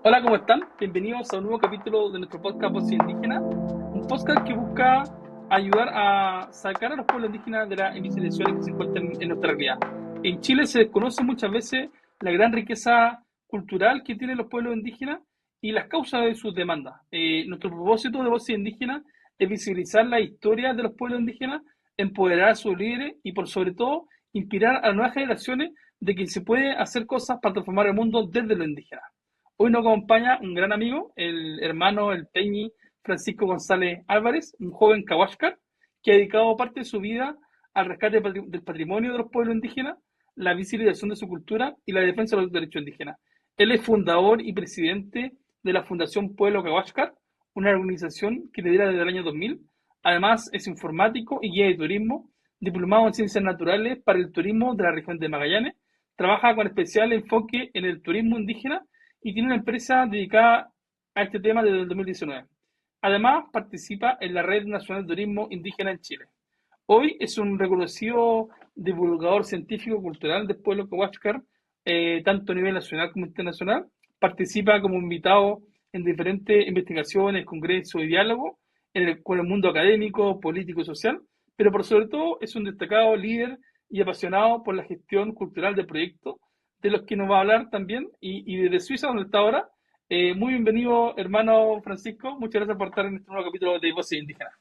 Hola, ¿cómo están? Bienvenidos a un nuevo capítulo de nuestro podcast Voz Indígena, un podcast que busca ayudar a sacar a los pueblos indígenas de las invisibilizaciones que se encuentran en nuestra realidad. En Chile se desconoce muchas veces la gran riqueza cultural que tienen los pueblos indígenas y las causas de sus demandas. Nuestro propósito de Voz Indígena es visibilizar la historia de los pueblos indígenas, empoderar a sus líderes y, por sobre todo, inspirar a las nuevas generaciones de que se puede hacer cosas para transformar el mundo desde lo indígena. Hoy nos acompaña un gran amigo, el hermano, el Peñi Francisco González Álvarez, un joven cahuáscar que ha dedicado parte de su vida al rescate del patrimonio de los pueblos indígenas, la visibilización de su cultura y la defensa de los derechos indígenas. Él es fundador y presidente de la Fundación Pueblo Cahuáscar, una organización que lidera desde el año 2000. Además, es informático y guía de turismo, diplomado en ciencias naturales para el turismo de la región de Magallanes. Trabaja con especial enfoque en el turismo indígena y tiene una empresa dedicada a este tema desde el 2019. Además, participa en la Red Nacional de Turismo Indígena en Chile. Hoy es un reconocido divulgador científico cultural del pueblo Cohuáscar, tanto a nivel nacional como internacional. Participa como invitado en diferentes investigaciones, congresos y diálogos con el mundo académico, político y social, pero por sobre todo es un destacado líder y apasionado por la gestión cultural de proyectos, de los que nos va a hablar también, y desde Suiza, donde está ahora. Muy bienvenido, hermano Francisco. Muchas gracias por estar en este nuevo capítulo de Voces Indígenas.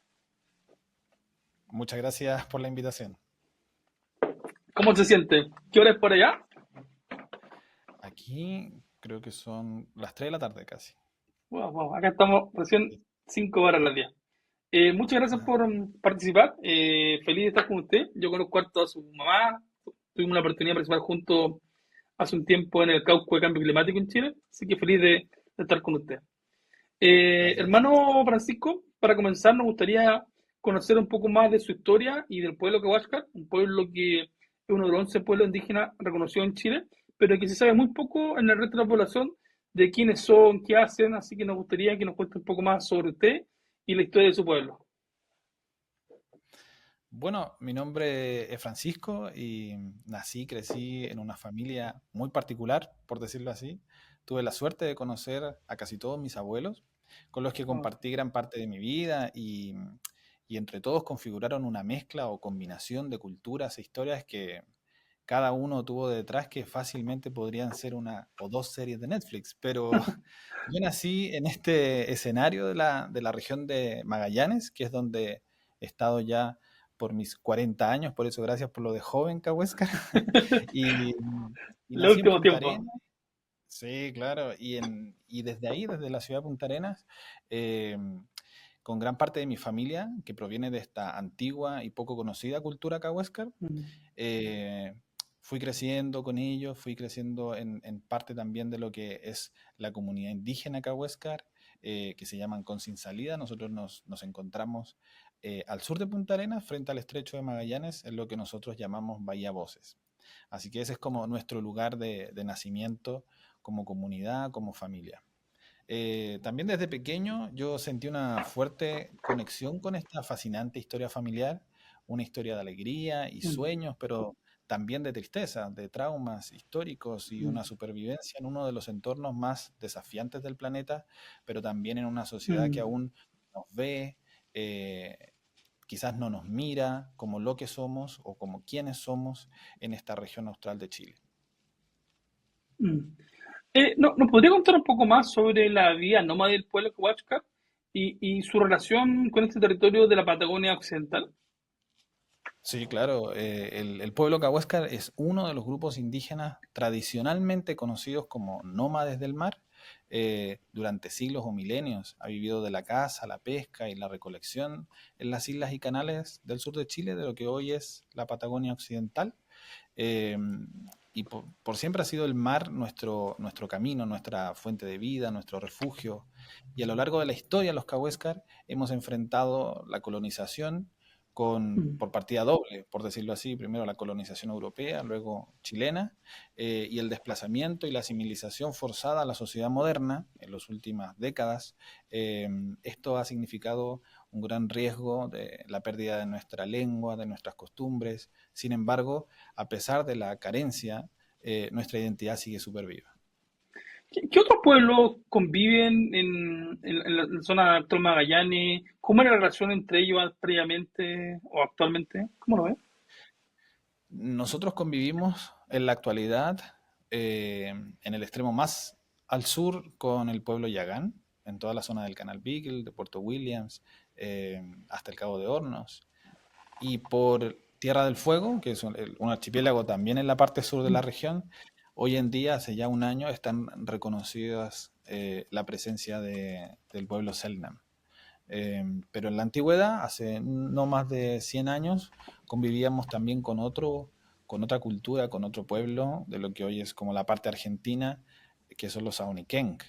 Muchas gracias por la invitación. ¿Cómo se siente? ¿Qué hora es por allá? Aquí creo que son las 3 de la tarde casi. Wow, wow. Acá estamos recién Sí. 5 horas al día. Muchas gracias Ah, por participar. Feliz de estar con usted. Yo conozco harto a su mamá. Tuvimos la oportunidad de participar juntos hace un tiempo en el Cauco de Cambio Climático en Chile. Así que feliz de estar con usted. gracias. Hermano Francisco, para comenzar, nos gustaría conocer un poco más de su historia y del pueblo Cahuáscar, un pueblo que es uno de los 11 pueblos indígenas reconocidos en Chile, pero que se sabe muy poco en el resto de la población de quiénes son, qué hacen, así que nos gustaría que nos cuente un poco más sobre usted y la historia de su pueblo. Bueno, mi nombre es Francisco y nací, crecí en una familia muy particular, por decirlo así. Tuve la suerte de conocer a casi todos mis abuelos, con los que Oh, compartí gran parte de mi vida y entre todos configuraron una mezcla o combinación de culturas e historias que cada uno tuvo detrás que fácilmente podrían ser una o dos series de Netflix, pero yo nací en este escenario de la región de Magallanes, que es donde he estado ya por mis 40 años, por eso gracias por lo de joven, Cahuéscar, y, y los nací en últimos Punta tiempos. Arenas, sí, claro, y desde ahí, desde la ciudad de Punta Arenas, eh, con gran parte de mi familia, que proviene de esta antigua y poco conocida cultura cahuéscar, Mm, eh, fui creciendo con ellos, fui creciendo en parte también de lo que es la comunidad indígena cahuéscar, que se llaman Con Sin Salida. Nosotros nos encontramos al sur de Punta Arenas, frente al estrecho de Magallanes, en lo que nosotros llamamos Bahía Voces. Así que ese es como nuestro lugar de nacimiento como comunidad, como familia. También desde pequeño yo sentí una fuerte conexión con esta fascinante historia familiar, una historia de alegría y mm, sueños, pero también de tristeza, de traumas históricos y mm, una supervivencia en uno de los entornos más desafiantes del planeta, pero también en una sociedad que mm, aún nos ve, eh, quizás no nos mira como lo que somos o como quienes somos en esta región austral de Chile. mm. ¿Nos podría contar un poco más sobre la vida nómada del pueblo Huáscar y su relación con este territorio de la Patagonia Occidental? Sí, claro. El pueblo cahuéscar es uno de los grupos indígenas tradicionalmente conocidos como nómades del mar. Durante siglos o milenios ha vivido de la caza, la pesca y la recolección en las islas y canales del sur de Chile, de lo que hoy es la Patagonia Occidental. Eh, y por siempre ha sido el mar nuestro camino, nuestra fuente de vida, nuestro refugio. Y a lo largo de la historia, los cahuéscar hemos enfrentado la colonización Mm, por partida doble, por decirlo así, primero la colonización europea, luego chilena, y el desplazamiento y la civilización forzada a la sociedad moderna en las últimas décadas. eh, Esto ha significado un gran riesgo de la pérdida de nuestra lengua, de nuestras costumbres. Sin embargo, a pesar de la carencia, nuestra identidad sigue súper viva. ¿Qué otros pueblos conviven en la zona de actual Magallanes? ¿Cómo era la relación entre ellos previamente o actualmente? ¿Cómo lo ves? Nosotros convivimos en la actualidad en el extremo más al sur con el pueblo Yagán, en toda la zona del Canal Beagle, de Puerto Williams, hasta el Cabo de Hornos. Y por Tierra del Fuego, que es un archipiélago también en la parte sur de la región, hoy en día, hace ya un año, están reconocidas la presencia del pueblo Selknam. Pero en la antigüedad, hace no más de 100 años, convivíamos también con otra cultura, con otro pueblo, de lo que hoy es como la parte argentina, que son los Auniquenc.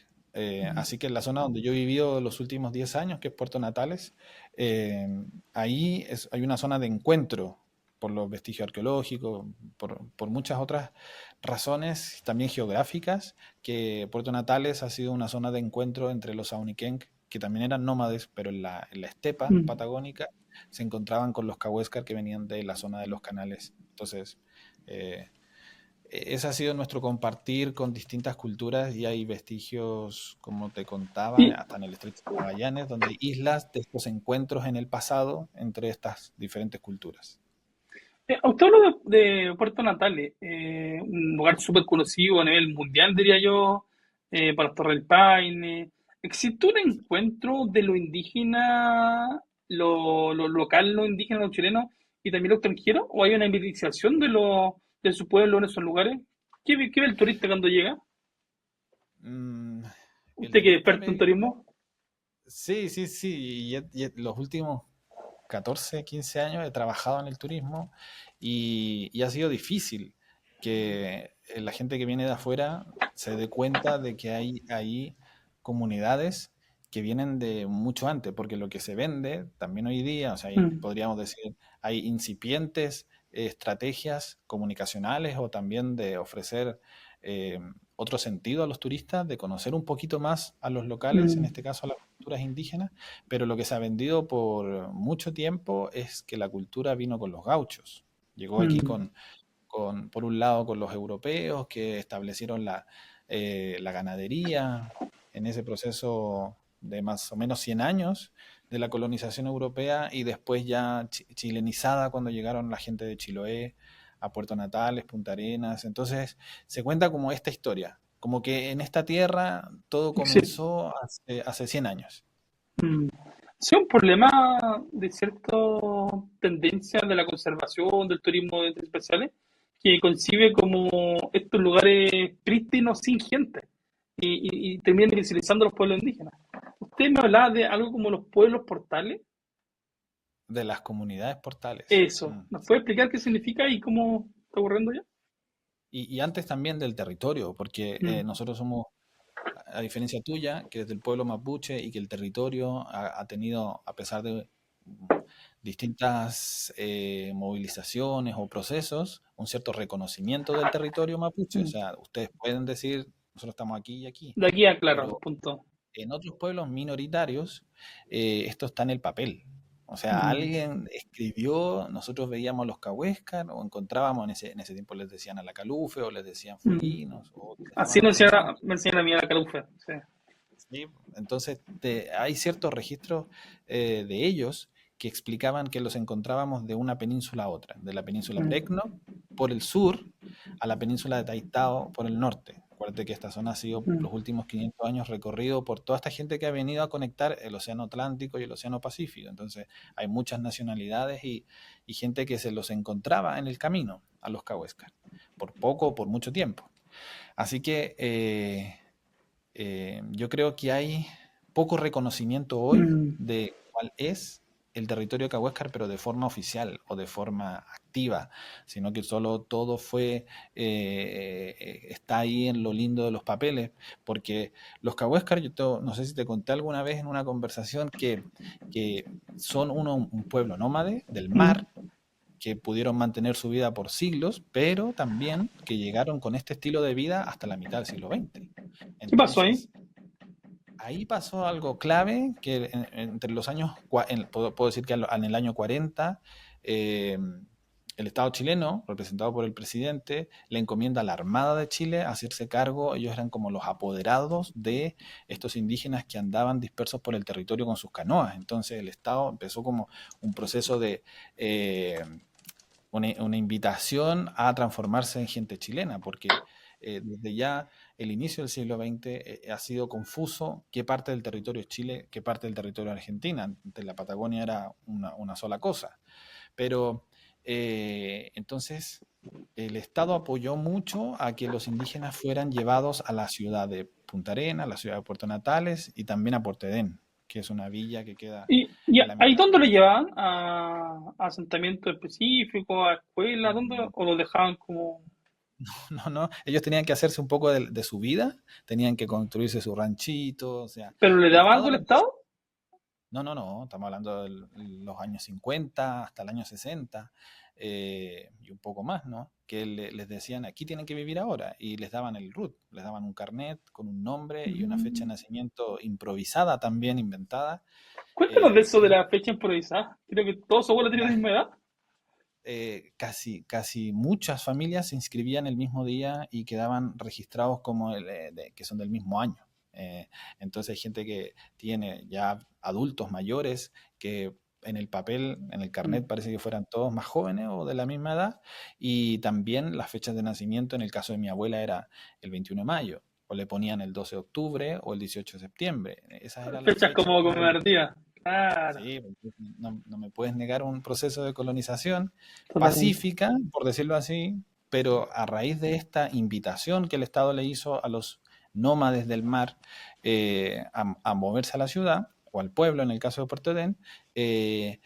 Así que en la zona donde yo he vivido los últimos 10 años, que es Puerto Natales, eh, hay una zona de encuentro por los vestigios arqueológicos, por muchas otras razones, también geográficas, que Puerto Natales ha sido una zona de encuentro entre los Auniquenc, que también eran nómades, pero en la estepa Mm. patagónica se encontraban con los Cahuéscar que venían de la zona de los canales. Entonces, eh, ese ha sido nuestro compartir con distintas culturas y hay vestigios, como te contaba, Y hasta en el Estrecho de Magallanes, donde hay islas de estos encuentros en el pasado entre estas diferentes culturas. usted habló de Puerto Natales, un lugar súper conocido a nivel mundial, diría yo, para las Torres del Paine. ¿Existe un encuentro de lo indígena, lo local, lo indígena, lo chileno y también lo extranjero? ¿O hay una invitación de su pueblo en esos lugares? ¿Qué ve el turista cuando llega? Mm, el ¿Usted que es turista experto en ve. turismo? Sí, sí, sí. Los últimos 14, 15 años he trabajado en el turismo y ha sido difícil que la gente que viene de afuera se dé cuenta de que hay ahí comunidades que vienen de mucho antes, porque lo que se vende también hoy día, o sea, Mm, podríamos decir, hay incipientes estrategias comunicacionales o también de ofrecer eh, otro sentido a los turistas, de conocer un poquito más a los locales, en mm, este caso a las culturas indígenas, pero lo que se ha vendido por mucho tiempo es que la cultura vino con los gauchos. Llegó aquí mm, por un lado, con los europeos que establecieron la ganadería en ese proceso de más o menos 100 años de la colonización europea y después ya chilenizada cuando llegaron la gente de Chiloé a Puerto Natales, Punta Arenas. Entonces se cuenta como esta historia, como que en esta tierra todo sí. comenzó hace 100 años. Mm. Sí, un problema de cierta tendencia de la conservación, del turismo de especiales, que concibe como estos lugares prístinos sin gente y terminan invisibilizando a los pueblos indígenas. Usted me hablaba de algo como los pueblos portales. De las comunidades portales. Eso, ¿nos puede explicar qué significa y cómo está ocurriendo ya? Y antes también del territorio, porque Mm, nosotros somos, a diferencia tuya, que es del pueblo mapuche y que el territorio ha tenido, a pesar de distintas movilizaciones o procesos, un cierto reconocimiento del territorio mapuche. O mm. sea, ustedes pueden decir, nosotros estamos aquí y aquí, De aquí a claro, pero punto. en otros pueblos minoritarios esto está en el papel. O sea, Mm, alguien escribió, nosotros veíamos los cahuéscar o encontrábamos, en ese tiempo les decían a la calufe o les decían mm. fueguinos o Así estaban organizados. me enseña la mía la calufa. Sí. ¿Sí? Entonces, hay ciertos registros de ellos que explicaban que los encontrábamos de una península a otra, de la península Mm, Brekno por el sur a la península de Taitao por el norte. Acuérdate que esta zona ha sido mm, los últimos 500 años recorrido por toda esta gente que ha venido a conectar el Océano Atlántico y el Océano Pacífico. Entonces, hay muchas nacionalidades y gente que se los encontraba en el camino a los Cahuéscar, por poco o por mucho tiempo. Así que yo creo que hay poco reconocimiento hoy mm, de cuál es el territorio cahuéscar, pero de forma oficial o de forma activa, sino que solo todo está ahí en lo lindo de los papeles, porque los cahuéscar, no sé si te conté alguna vez en una conversación que son un pueblo nómade del mm. mar, que pudieron mantener su vida por siglos, pero también que llegaron con este estilo de vida hasta la mitad del siglo XX. ¿Qué pasó ahí? Entonces, ahí pasó algo clave que entre los años, puedo decir que en el año 40, eh, el Estado chileno, representado por el presidente, le encomienda a la Armada de Chile hacerse cargo. Ellos eran como los apoderados de estos indígenas que andaban dispersos por el territorio con sus canoas. Entonces el Estado empezó como un proceso de una invitación a transformarse en gente chilena, porque desde ya el inicio del siglo XX ha sido confuso qué parte del territorio es Chile, qué parte del territorio es Argentina. Antes la Patagonia era una sola cosa. Pero entonces el Estado apoyó mucho a que los indígenas fueran llevados a la ciudad de Punta Arenas, a la ciudad de Puerto Natales y también a Portedén, que es una villa que queda ¿Y en la ahí mitad. dónde lo llevaban? ¿A asentamientos específicos, a escuelas? ¿Dónde? ¿O lo dejaban como...? No, no, ellos tenían que hacerse un poco de su vida, tenían que construirse su ranchito, o sea, ¿Pero le el daba Estado algo el les Estado? no, no, no, estamos hablando de los años 50 hasta el año 60 y un poco más, ¿no? Que les decían, aquí tienen que vivir ahora y les daban el RUT, les daban un carnet con un nombre y una fecha Mm. de nacimiento improvisada también, inventada. Cuéntanos de eso de Sí, la fecha improvisada. Creo que todos sus abuelos tienen la misma edad. casi muchas familias se inscribían el mismo día y quedaban registrados como que son del mismo año. Entonces hay gente que tiene ya adultos mayores que en el papel, en el Mm. carnet parece que fueran todos más jóvenes o de la misma edad, y también las fechas de nacimiento, en el caso de mi abuela era el 21 de mayo, o le ponían el 12 de octubre o el 18 de septiembre. Esas eran las Fechas fechas como como. conmemorativas. Claro, Sí, porque no me puedes negar un proceso de colonización totalmente. pacífica, por decirlo así, pero a raíz de esta invitación que el Estado le hizo a los nómades del mar a moverse a la ciudad, o al pueblo en el caso de Puerto Edén, eh,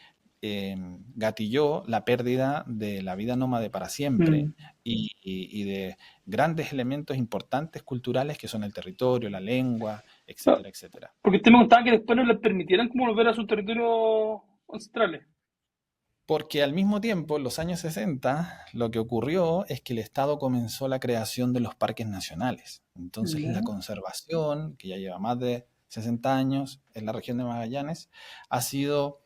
gatilló la pérdida de la vida nómade para siempre Mm. y de grandes elementos importantes culturales que son el territorio, la lengua, Claro, etcétera, etcétera. porque usted me contaba que después no les permitieran como volver a sus territorios ancestrales. Porque al mismo tiempo, en los años 60, lo que ocurrió es que el Estado comenzó la creación de los parques nacionales. Entonces, la Ya. conservación, que ya lleva más de 60 años en la región de Magallanes, ha sido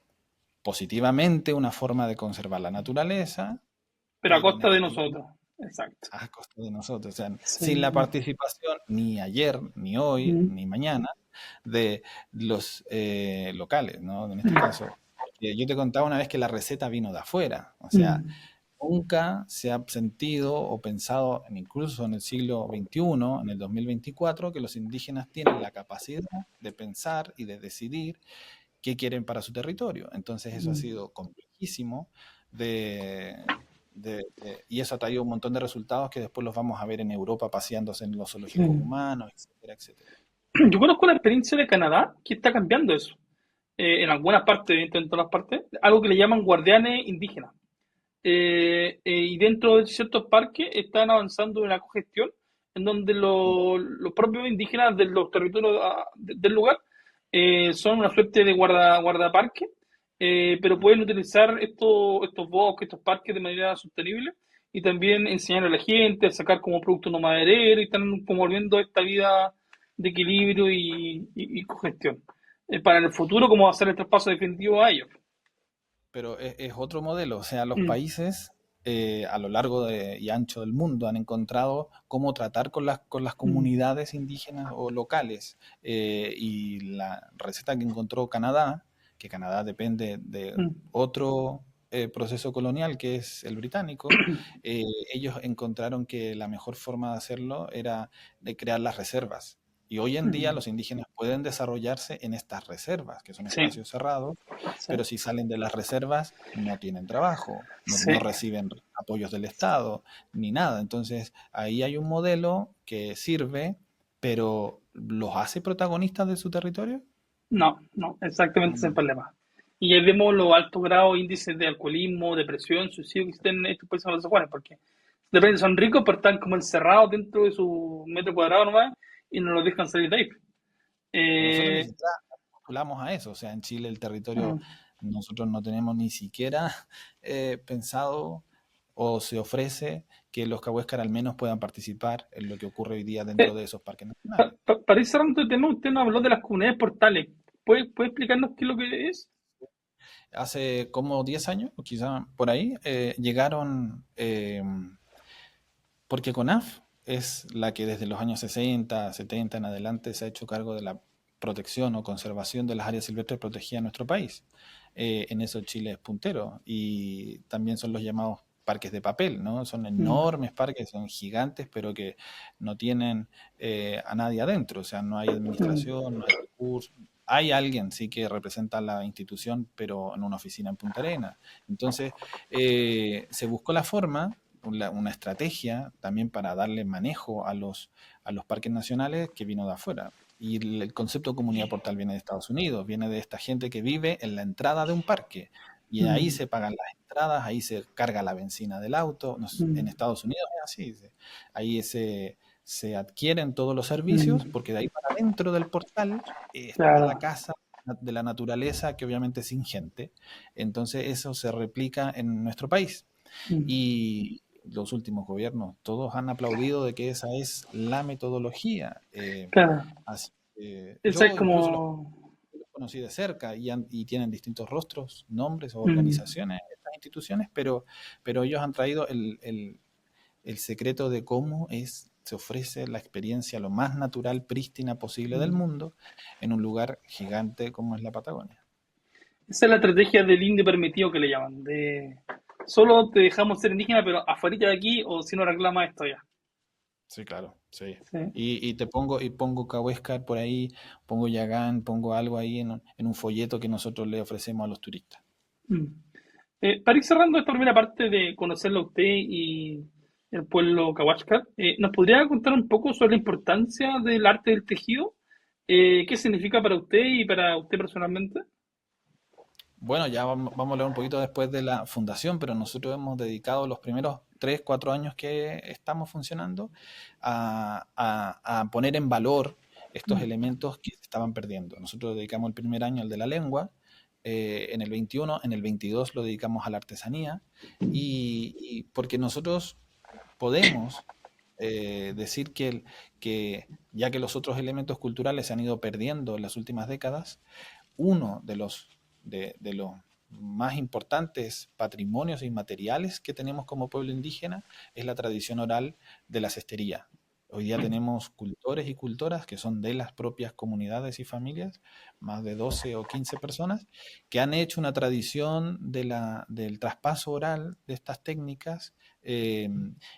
positivamente una forma de conservar la naturaleza, Pero a pero costa de negativamente nosotros. Exacto. a costa de nosotros. O sea, sin la Sí. participación ni ayer, ni hoy, Mm. ni mañana de los locales, ¿no? En este Mm. caso, yo te contaba una vez que la receta vino de afuera, o sea, Mm. nunca se ha sentido o pensado, incluso en el siglo XXI, en el 2024, que los indígenas tienen la capacidad de pensar y de decidir qué quieren para su territorio. Entonces eso ha Mm. sido complejísimo de, y eso ha traído un montón de resultados que después los vamos a ver en Europa paseándose en los zoológicos Mm. humanos, etcétera, etcétera. Yo conozco la experiencia de Canadá que está cambiando eso. En algunas partes, evidentemente en todas las partes, algo que le llaman guardianes indígenas. Y dentro de ciertos parques están avanzando en la cogestión, en donde los propios indígenas de los territorios del lugar son una suerte de guardaparque, pero pueden utilizar estos bosques, estos parques de manera sostenible y también enseñar a la gente a sacar como producto no maderero y están como volviendo esta vida de equilibrio y cogestión. Para en el futuro, cómo va a ser el traspaso definitivo a ellos. Pero es otro modelo, o sea, los Mm. países a lo largo y ancho del mundo han encontrado cómo tratar con las Mm. comunidades indígenas o locales. Y la receta que encontró Canadá, que Canadá depende de Mm. otro proceso colonial que es el británico, eh, ellos encontraron que la mejor forma de hacerlo era de crear las reservas. Y hoy en día Mm. los indígenas pueden desarrollarse en estas reservas, que son Sí, espacios cerrados, sí, pero si salen de las reservas no tienen trabajo, no sí. reciben apoyos del Estado ni nada. Entonces ahí hay un modelo que sirve, pero ¿los hace protagonistas de su territorio? No, no, exactamente ese es el Mm. problema. Y ahí vemos los altos grados, índices de alcoholismo, depresión, suicidio que existen en estos países anglosajones, porque de repente son ricos, pero están como encerrados dentro de su metro cuadrado nomás y no los dejan salir de ahí. Nosotros ni Eh, siquiera postulamos a eso, o sea, en Chile el territorio mm, nosotros no tenemos ni siquiera pensado o se ofrece que los cahuéscar al menos puedan participar en lo que ocurre hoy día dentro eh, de esos parques nacionales. para ir cerrando este tema, usted nos habló de las comunidades portales. ¿Puede explicarnos qué es lo que es? Hace como 10 años, o quizá por ahí, llegaron, porque CONAF es la que desde los años 60, 70 en adelante se ha hecho cargo de la protección o conservación de las áreas silvestres protegidas en nuestro país. En eso Chile es puntero y también son los llamados parques de papel, ¿no? Son Mm, enormes parques, son gigantes, pero que no tienen a nadie adentro, o sea, no hay mm, administración, no hay recursos. Hay alguien, sí, que representa a la institución, pero en una oficina en Punta Arenas. Entonces, se buscó la forma, una estrategia también para darle manejo a los parques nacionales que vino de afuera. Y el concepto de comunidad portal viene de Estados Unidos, viene de esta gente que vive en la entrada de un parque. Y ahí mm, se pagan las entradas, ahí se carga la benzina del auto. En mm, Estados Unidos es así. Ahí se adquieren todos los servicios, mm. porque de ahí para dentro del portal está la Claro. casa de la naturaleza, que obviamente es ingente. Entonces eso se replica en nuestro país. Mm, Y los últimos gobiernos, todos han aplaudido de que esa es la metodología. claro. Así que Esa es yo incluso como... los conocí de cerca y tienen distintos rostros, nombres o mm, organizaciones, estas instituciones, pero ellos han traído el secreto de cómo se ofrece la experiencia lo más natural, prístina posible del mm. mundo en un lugar gigante como es la Patagonia. Esa es la estrategia del indio permitido que le llaman. De solo te dejamos ser indígena, pero afuera de aquí o si no reclama esto ya. Sí, claro, sí. Sí. Y pongo Cahuéscar por ahí, pongo Yagán, pongo algo ahí en un folleto que nosotros le ofrecemos a los turistas. Mm. Para ir cerrando esta primera parte de conocerlo a usted y el pueblo Cahuáscar, ¿nos podría contar un poco sobre la importancia del arte del tejido? ¿Qué significa para usted y para usted personalmente? Bueno, ya vamos a hablar un poquito después de la fundación, pero nosotros hemos dedicado los primeros 3, 4 años que estamos funcionando a poner en valor estos Mm, elementos que se estaban perdiendo. Nosotros dedicamos el primer año al de la lengua, en el 21, en el 22 lo dedicamos a la artesanía, y porque nosotros podemos decir que ya que los otros elementos culturales se han ido perdiendo en las últimas décadas, uno de los más importantes patrimonios inmateriales que tenemos como pueblo indígena es la tradición oral de la cestería. Hoy día tenemos cultores y cultoras que son de las propias comunidades y familias, más de 12 o 15 personas, que han hecho una tradición del traspaso oral de estas técnicas, eh,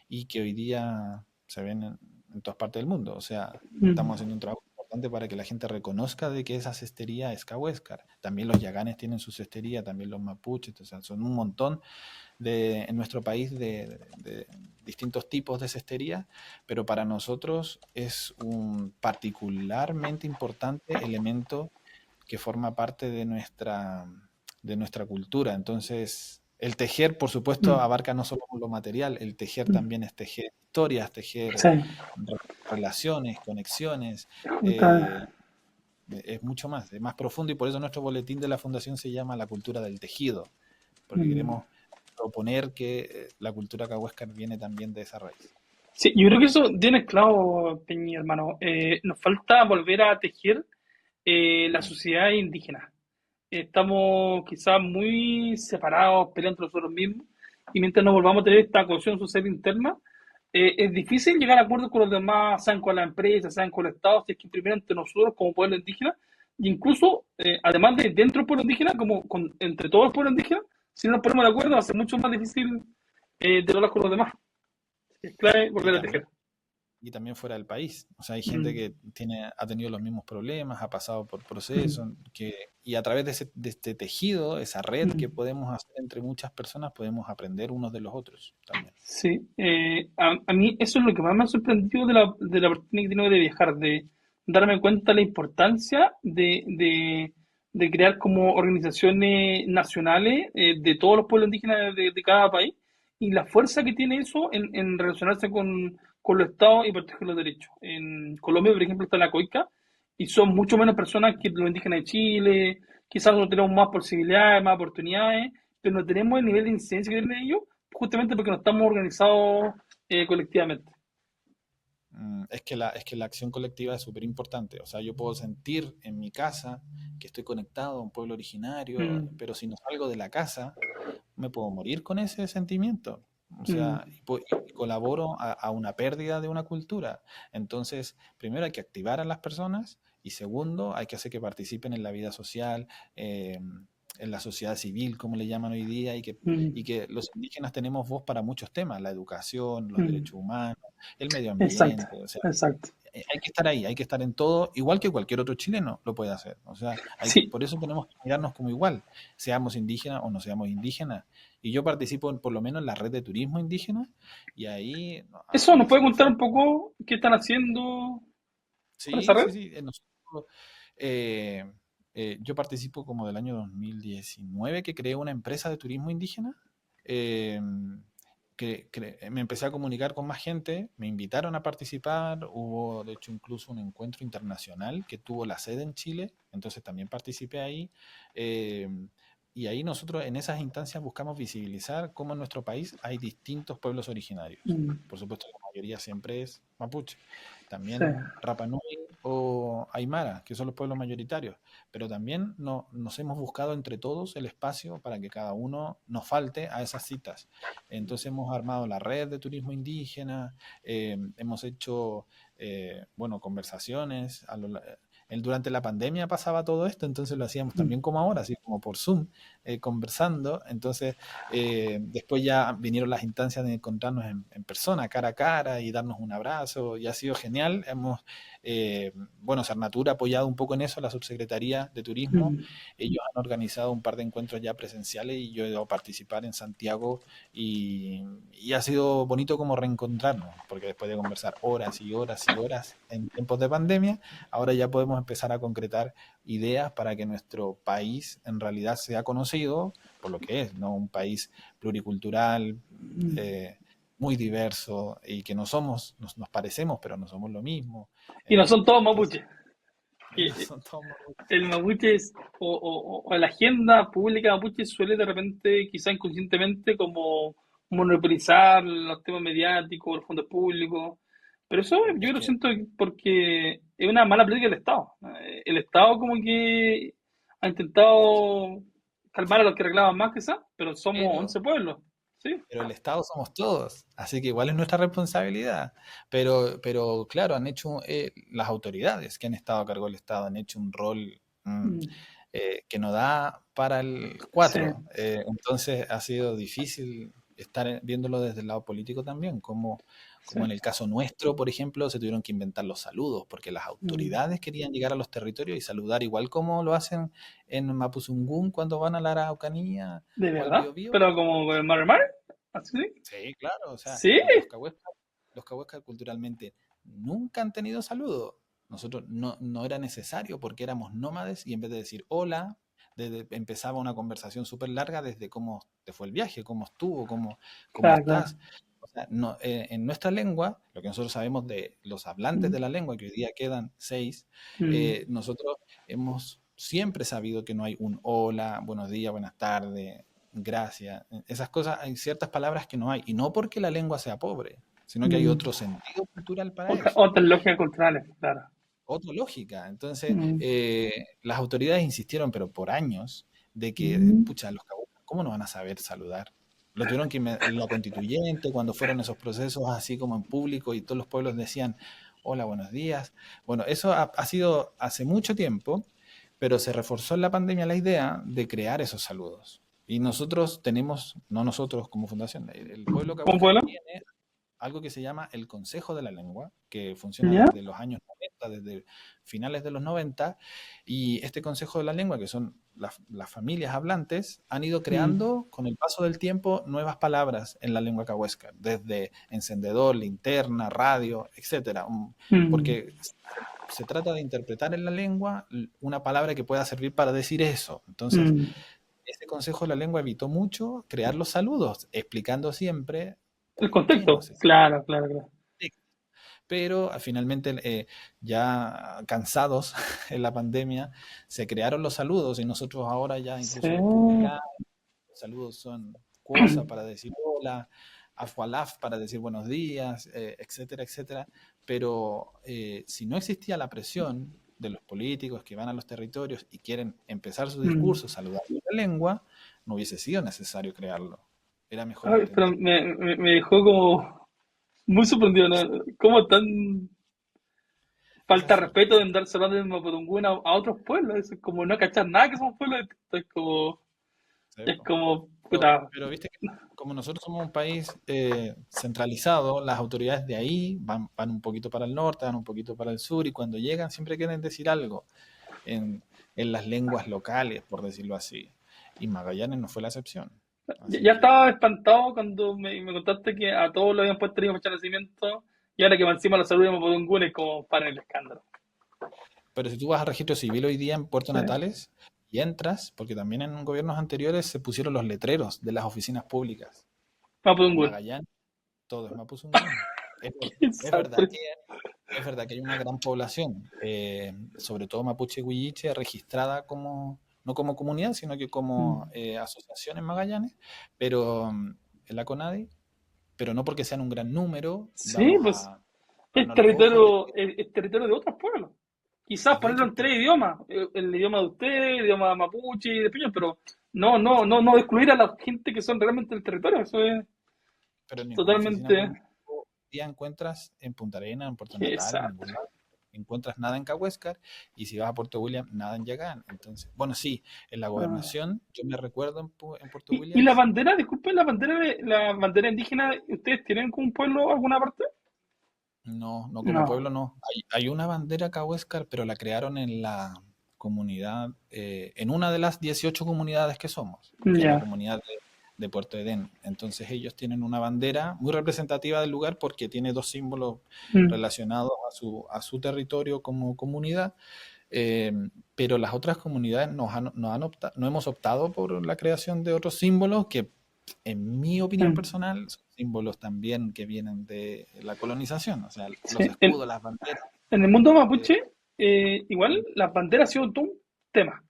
y que hoy día se ven en todas partes del mundo. O sea, estamos mm, haciendo un trabajo importante para que la gente reconozca de que esa cestería es cahuéscar. También los yaganes tienen su cestería, también los mapuches, o sea, son un montón en nuestro país de distintos tipos de cestería, pero para nosotros es un particularmente importante elemento que forma parte de nuestra cultura. Entonces, el tejer, por supuesto, mm, abarca no solo lo material, el tejer mm. también es tejer historias, tejer Sí, relaciones, conexiones, justa- eh, es mucho más, es más profundo, y por eso nuestro boletín de la fundación se llama La cultura del tejido, porque mm. queremos proponer que la cultura cahuéscar viene también de esa raíz. Sí, yo creo que eso tiene claro, Peñi, hermano. Nos falta volver a tejer la sociedad indígena. Estamos quizás muy separados, peleando entre nosotros mismos, y mientras no volvamos a tener esta cohesión social interna, es difícil llegar a acuerdos con los demás, sean con la empresa, sean con el Estado, si es que primero entre nosotros como pueblo indígena, e incluso, además de dentro del pueblo indígena, como entre todos los pueblos indígenas, si no nos ponemos de acuerdo, va a ser mucho más difícil de hablar con los demás. Es clave Y volver a también tejer. y también fuera del país. O sea, hay gente Mm, que ha tenido los mismos problemas, ha pasado por mm, procesos, y a través de este tejido, esa red que mm. podemos hacer entre muchas personas, podemos aprender unos de los otros también. Sí, a mí eso es lo que más me ha sorprendido de la oportunidad que tengo de viajar, de darme cuenta de la importancia de crear como organizaciones nacionales de todos los pueblos indígenas de cada país y la fuerza que tiene eso en relacionarse con los estados y proteger los derechos. En Colombia, por ejemplo, está la COICA y son mucho menos personas que los indígenas de Chile, quizás no tenemos más posibilidades, más oportunidades, pero no tenemos el nivel de incidencia que tienen ellos justamente porque no estamos organizados colectivamente. Es que la acción colectiva es súper importante. O sea, yo puedo sentir en mi casa que estoy conectado a un pueblo originario, Mm, pero si no salgo de la casa, me puedo morir con ese sentimiento. O mm, sea, y colaboro a una pérdida de una cultura. Entonces, primero hay que activar a las personas y segundo, hay que hacer que participen en la vida social, en la sociedad civil, como le llaman hoy día, mm, y que los indígenas tenemos voz para muchos temas, la educación, los mm. derechos humanos, el medio Exacto, ambiente. O sea, exacto. hay que estar ahí, hay que estar en todo, igual que cualquier otro chileno lo puede hacer. O sea, Sí, por eso tenemos que mirarnos como igual, seamos indígenas o no seamos indígenas. Y yo participo por lo menos en la red de turismo indígena y ahí eso nos puede se contar forma. un poco qué están haciendo con esa Sí, red. sí, sí. Nosotros, eh, yo participo como del año 2019 que creé una empresa de turismo indígena. eh, Me empecé a comunicar con más gente, me invitaron a participar, hubo de hecho incluso un encuentro internacional que tuvo la sede en Chile, entonces también participé ahí. eh, y ahí nosotros en esas instancias buscamos visibilizar cómo en nuestro país hay distintos pueblos originarios. Mm, Por supuesto, la mayoría siempre es mapuche. sí. También Rapa Nui o Aymara, que son los pueblos mayoritarios. Pero también nos hemos buscado entre todos el espacio para que cada uno nos falte a esas citas. Entonces hemos armado la red de turismo indígena, hemos hecho, bueno, conversaciones. Durante la pandemia pasaba todo esto, entonces lo hacíamos Mm, también como ahora, así como por Zoom, conversando. Entonces, después ya vinieron las instancias de encontrarnos en persona, cara a cara, y darnos un abrazo, y ha sido genial. Bueno, Sarnatur ha apoyado un poco en eso, la Subsecretaría de Turismo. mm. Ellos han organizado un par de encuentros ya presenciales y yo he ido a participar en Santiago y ha sido bonito como reencontrarnos, porque después de conversar horas y horas y horas en tiempos de pandemia, ahora ya podemos empezar a concretar ideas para que nuestro país en realidad sea conocido por lo que es, ¿no? Un país pluricultural, eh, muy diverso y que no somos, nos parecemos, pero no somos lo mismo. Y no son todos Entonces, mapuches. y no Que son todos el mapuche o la agenda pública mapuche suele de repente, quizá inconscientemente, como monopolizar los temas mediáticos, los fondos públicos. Pero eso yo es lo que siento porque es una mala política del Estado. El Estado como que ha intentado calmar a los que reclaman más, quizá, pero somos pero 11 pueblos. ¿Sí? Pero el Estado somos todos, así que igual es nuestra responsabilidad. Pero claro, han hecho, las autoridades que han estado a cargo del Estado han hecho un rol Mm, que no da para el sí, 4. Entonces ha sido difícil estar viéndolo desde el lado político también, sí. como en el caso nuestro, por ejemplo, se tuvieron que inventar los saludos, porque las Mm. autoridades querían llegar a los territorios y saludar igual como lo hacen en Mapuzungún cuando van a la Araucanía ¿De o al verdad? Biobío. ¿Pero como con el Mario Mario? ¿Así? Sí, claro, o sea, ¿Sí? los cahuescas culturalmente nunca han tenido saludo. Nosotros no era necesario porque éramos nómades y en vez de decir hola, empezaba una conversación súper larga desde cómo te fue el viaje, cómo estuvo, cómo Claro, claro. estás. O sea, no, en nuestra lengua, lo que nosotros sabemos de los hablantes Mm, de la lengua, que hoy día quedan 6, mm, nosotros hemos siempre sabido que no hay un hola, buenos días, buenas tardes, gracias. Esas cosas, hay ciertas palabras que no hay. Y no porque la lengua sea pobre, sino que hay mm. otro sentido cultural para eso, Otras lógicas culturales, claro. otra lógica. Entonces, Mm, las autoridades insistieron, pero por años, de que, mm, pucha, los cabucos, ¿cómo no van a saber saludar? Lo tuvieron que la constituyente, cuando fueron esos procesos así como en público y todos los pueblos decían, hola, buenos días. Bueno, eso ha sido hace mucho tiempo, pero se reforzó en la pandemia la idea de crear esos saludos. Y nosotros tenemos, no nosotros como fundación, el pueblo ¿Cómo cahuéscar pueblo? tiene algo que se llama el Consejo de la Lengua, que funciona ¿Ya? desde los años 90, desde finales de los 90, y este Consejo de la Lengua, que son las familias hablantes, han ido Mm, creando con el paso del tiempo nuevas palabras en la lengua cahuéscar, desde encendedor, linterna, radio, etcétera, mm, porque se trata de interpretar en la lengua una palabra que pueda servir para decir eso. Entonces, mm. ese Consejo de la Lengua evitó mucho crear los saludos, explicando siempre El por qué no contexto, se claro, claro, claro. pero finalmente ya cansados en la pandemia se crearon los saludos y nosotros ahora ya Sí. incluso los publicamos. Los saludos son cosa para decir hola. Afualaf para decir buenos días, etcétera, etcétera. Pero si no existía la presión de los políticos que van a los territorios y quieren empezar su Mm. discurso saludando la lengua, no hubiese sido necesario crearlo. Era mejor Ay, pero entender. me dejó como muy sorprendido, ¿no? ¿Cómo tan Esa falta de suerte. respeto de andar hablando de Mapudungun a otros pueblos? Eso es como no cachar nada que son pueblos distintos. Sí, Es po. como, Pero, puta, pero viste que como nosotros somos un país centralizado, las autoridades de ahí van un poquito para el norte, van un poquito para el sur, y cuando llegan siempre quieren decir algo en las lenguas locales, por decirlo así. Y Magallanes no fue la excepción. Así ya que, estaba espantado cuando me contaste que a todos le habían puesto el mismo fecha de nacimiento y ahora que va encima la salud de Mapudungun es como para el escándalo. pero si tú vas a registro civil hoy día en Puerto Sí. Natales y entras, porque también en gobiernos anteriores se pusieron los letreros de las oficinas públicas. Mapudungun. Magallanes, todo es Mapuzungún. Es, Qué es verdad desastre. que Es verdad que hay una gran población, sobre todo mapuche huilliche, registrada como, no como comunidad, sino que como Mm. asociación en Magallanes, pero en la CONADI, pero no porque sean un gran número, Sí, vamos pues a no los ojos es territorio de otros pueblos. Quizás de ponerlo otros en tres pueblos, idiomas, el idioma de usted, el idioma mapuche y de piña, pero no excluir a la gente que son realmente del territorio, eso es pero ninguna oficina totalmente pública hoy día encuentras en Punta Arenas, en Puerto qué Natales, en desastre. ningún lado. Encuentras nada en Cahuéscar, y si vas a Puerto William, nada en Yagán. Entonces, bueno, sí, en la Ah. gobernación, yo me recuerdo en Puerto Y la Williams. bandera, disculpen, la bandera indígena, ¿ustedes tienen como un pueblo alguna parte? No, no como No, pueblo no. Hay una bandera cahuéscar, pero la crearon en la comunidad, en una de las 18 comunidades que somos, que es la ya. comunidad de Puerto Edén. Entonces ellos tienen una bandera muy representativa del lugar porque tiene dos símbolos Mm, relacionados a su territorio como comunidad, eh, pero las otras comunidades no hemos optado por la creación de otros símbolos que, en mi opinión mm. personal, son símbolos también que vienen de la colonización, o sea, los Sí. escudos, las banderas. En el mundo eh, mapuche, igual las banderas ha sido todo un tema.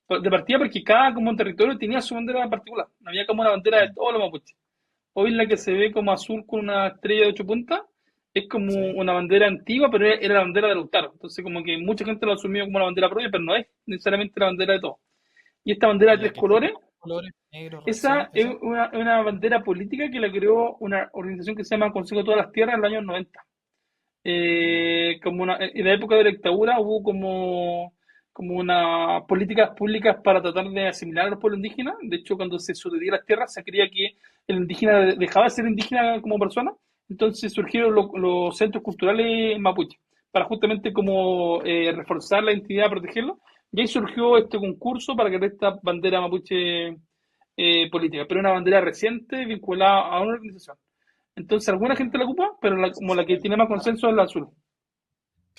De partida porque cada como territorio tenía su bandera particular. No había como una bandera de mm, todos los mapuches. Hoy la que se ve como azul con una estrella de 8 puntas es como sí, una bandera antigua, pero era la bandera de Lautaro. Entonces como que mucha gente lo asumió como una bandera propia, pero no es necesariamente la bandera de todos. Y esta bandera de y la tres que tiene colores, los colores negros, sí, esa es esa. una bandera política que la creó una organización que se llama Consejo de todas las Tierras en los años 90. En la época de la dictadura hubo como unas políticas públicas para tratar de asimilar a los pueblos indígenas. De hecho, cuando se sucedía las tierras, se creía que el indígena dejaba de ser indígena como persona. Entonces surgieron los centros culturales mapuche para justamente como reforzar la identidad, protegerlo. Y ahí surgió este concurso para crear esta bandera mapuche política, pero una bandera reciente vinculada a una organización. Entonces, alguna gente la ocupa, pero como la que tiene más consenso es la azul.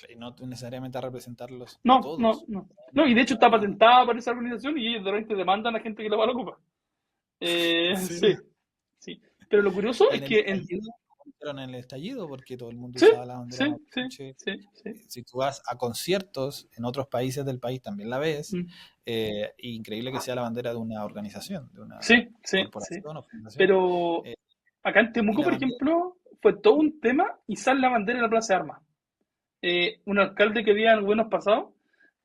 Y no necesariamente a representarlos a No, no, todos. no. No, y de hecho está patentada por esa organización y ellos de repente demandan a la gente que la ocupa. ¿En serio? Sí, sí. Pero lo curioso es En el que estallido, en el estallido, porque todo el mundo sí, usaba la bandera sí, sí, mapuche. sí, sí. Si tú vas a conciertos en otros países del país, también la ves. Mm. Increíble que sea la bandera de una organización, de una Sí, sí, sí. corporación o fundación. Pero Eh, acá en y Temuco, la por bandera, ejemplo, fue todo un tema izar la bandera en la Plaza de Armas. Un alcalde que había en gobiernos pasados,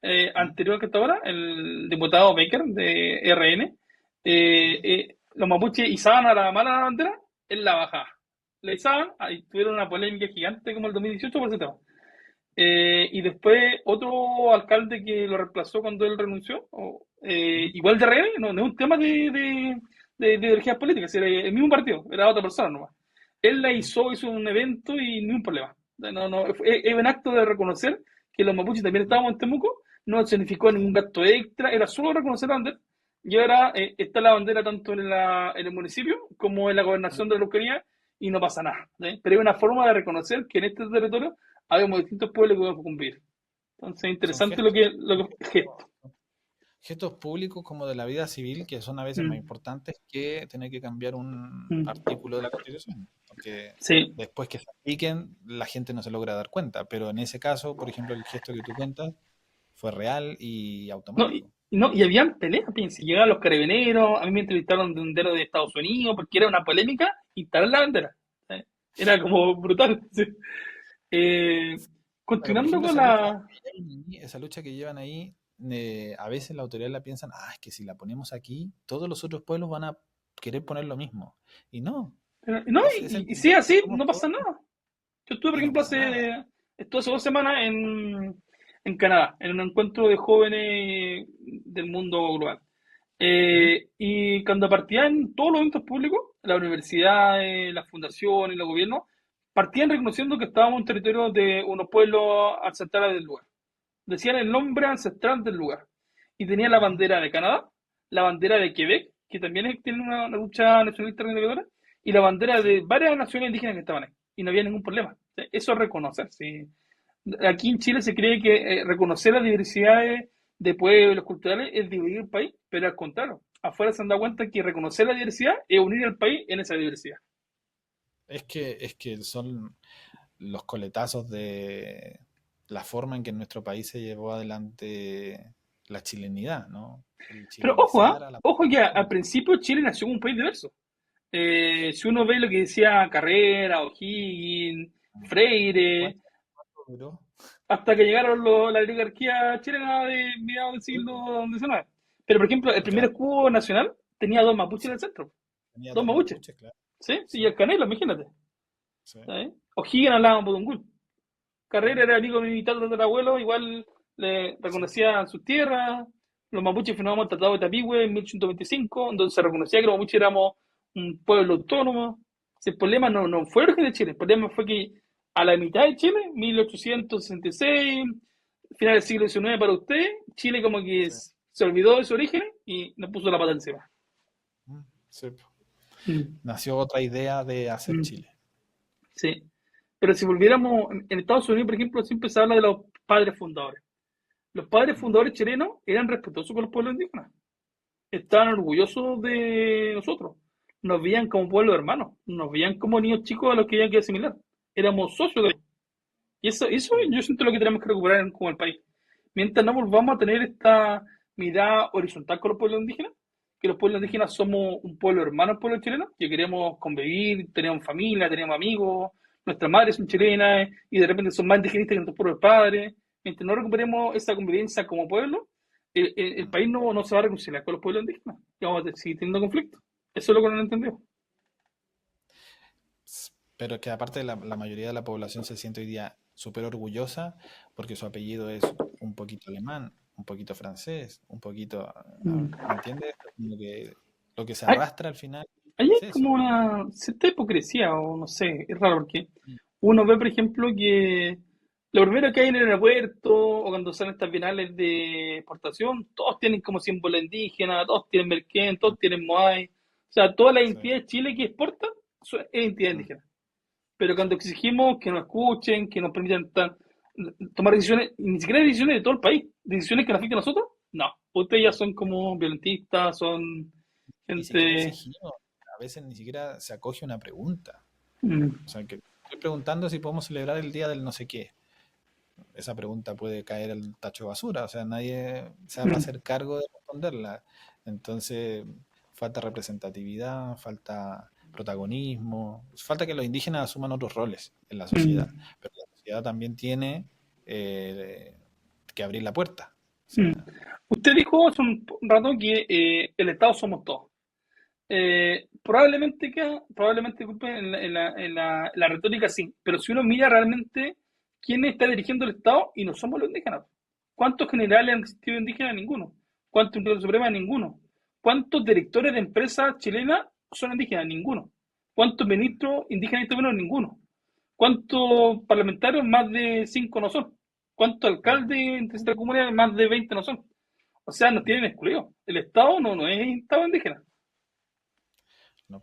¿Mm? anterior que está ahora, el diputado Baker de RN, ¿Sí? los mapuches izaban a la mala bandera, él la bajaba. La izaban, ahí tuvieron una polémica gigante como el 2018 por ese tema. Y después otro alcalde que lo reemplazó cuando él renunció, ¿Mm? igual de RN, no es un tema de ideologías políticas, era el mismo partido, era otra persona nomás. Él la ¿Mm? hizo un evento y ni un problema. Es un acto de reconocer que los mapuches también ¿Mm? estábamos en Temuco, no significó Sí. ningún gasto extra, era solo reconocer la bandera. Y ahora está la bandera tanto en el municipio como en la ¿Mm? gobernación de la Araucanía y no pasa nada. ¿Sí? Pero es una forma de reconocer que en este territorio habemos distintos pueblos que podemos cumplir. Entonces, Son interesante gestos. lo que gesto. Gestos públicos como de la vida civil que son a veces más Mm, importantes que tener que cambiar un mm. artículo de la Constitución, porque Sí. después que se apliquen la gente no se logra dar cuenta, pero en ese caso, por ejemplo, el gesto que tú cuentas fue real y No, automático. y habían peleas, piensa, llegaban los carabineros, a mí me entrevistaron de un dedo de Estados Unidos porque era una polémica instalar la bandera. ¿Sí? Era como brutal. ¿Sí? Eh, Pero, por Continuando ejemplo, con la... esa lucha que llevan ahí, a veces la autoridad la piensan, es que si la ponemos aquí, todos los otros pueblos van a querer poner lo mismo. Y no, No, es y si es entendible, así, somos no todos pasa nada. Yo estuve, por y no ejemplo, pasa nada. estuve hace 2 semanas en Canadá, en un encuentro de jóvenes del mundo global. ¿Mm? Y cuando partían todos los eventos públicos, las universidades, las fundaciones, los gobiernos, partían reconociendo que estábamos en un territorio de unos pueblos ancestrales del lugar. Decían el nombre ancestral del lugar. Y tenía la Ujú. bandera de Canadá, la bandera de Quebec, que también tiene una lucha nacionalista reivindicatora, y la bandera Sí. de varias naciones indígenas que estaban ahí. Y no había ningún problema. Eso es reconocer. ¿Sí? Aquí en Chile se cree que reconocer las diversidades de pueblos culturales es dividir el país, pero al contrario, afuera se han dado cuenta que reconocer la diversidad es unir al país en esa diversidad. Es que son los coletazos de la forma en que en nuestro país se llevó adelante la chilenidad, ¿no? El Pero ojo, chilenizar a la ojo que al población. principio Chile nació como un país diverso. Si uno ve lo que decía Carrera, O'Higgins, Freire, ¿Cuánto duró? hasta que llegaron la oligarquía chilena de mediados del Sí, siglo XIX. Pero, por ejemplo, el primer claro, escudo nacional tenía dos mapuches en sí, el centro. tenía Dos dos mapuches. mapuches, claro. ¿Sí? Y Sí, el Canelo, imagínate. sí. ¿Sí? O'Higgins hablaba en Budungún. Carrera Mm, era amigo de mi tatarabuelo, igual le sí, reconocía sus tierras. Los mapuches firmamos el Tratado de Tapigüe en 1125, donde se reconocía que los mapuches éramos un pueblo autónomo. El problema no fue el origen de Chile, el problema fue que a la mitad de Chile, 1866, final del siglo XIX para usted, Chile como que sí. se olvidó de su origen y nos puso la pata encima. Sí. Mm, Nació otra idea de hacer mm, Chile. sí. Pero si volviéramos, en Estados Unidos, por ejemplo, siempre se habla de los padres fundadores. Los padres Mm, fundadores chilenos eran respetuosos con los pueblos indígenas. sí, Estaban orgullosos de nosotros. Nos veían como pueblo hermano. Nos veían como niños chicos a los que había que asimilar. Éramos socios de... Y eso mm, yo siento lo que tenemos que recuperar como el país. Mientras no volvamos a tener esta mirada horizontal con los pueblos indígenas, que los pueblos mm, indígenas somos un pueblo hermano al pueblo chileno, que queremos convivir, tenemos familia, tenemos amigos, nuestras madres son chilenas y de repente son más indigenistas que nuestros propios padres. Mientras no recuperemos esa convivencia como pueblo, el mm. país no se va a reconciliar con los pueblos indígenas y vamos a seguir teniendo conflictos. Eso es lo que no he entendido. Pero que aparte la mayoría de la población se siente hoy día súper orgullosa porque su apellido es un poquito alemán, un poquito francés, un poquito, Mm. ¿me entiendes? Lo que se Hay, arrastra al final hay es como eso. una cierta hipocresía, o no sé, es raro porque Mm, uno ve, por ejemplo, que lo primero que hay en el aeropuerto o cuando salen estas bienales de exportación, todos tienen como símbolo indígena, todos tienen merquén, mm, todos tienen moai. O sea, toda la sí, identidad de Chile que exporta es identidad mm, indígena. Pero sí, cuando exigimos que nos escuchen, que nos permitan tomar decisiones, y ni siquiera decisiones de todo el país, decisiones que nos afecten a nosotros, no. Ustedes ya son como violentistas, son ni siquiera gente... exigimos, a veces ni siquiera se acoge una pregunta. mm, O sea, que estoy preguntando si podemos celebrar el día del no sé qué. Esa pregunta puede caer al tacho de basura, o sea, nadie se va a mm, hacer cargo de responderla. Entonces, falta representatividad, falta protagonismo, falta que los indígenas asuman otros roles en la sociedad, mm. pero la sociedad también tiene eh, que abrir la puerta. O Mm. sea, Usted dijo hace un rato que el Estado somos todos. Probablemente disculpe, en la retórica sí, pero si uno mira realmente quién está dirigiendo el Estado y no somos los indígenas. ¿Cuántos generales han existido indígenas? Ninguno. ¿Cuántos inspectores supremos? Ninguno. ¿Cuántos directores de empresas chilenas son indígenas? Ninguno. ¿Cuántos ministros indígenas y ninguno? ¿Cuántos parlamentarios? Más de 5 no son. ¿Cuántos alcaldes entre estas comunidades? Más de 20 no son. O sea, nos tienen excluidos. El Estado no es Estado indígena. no,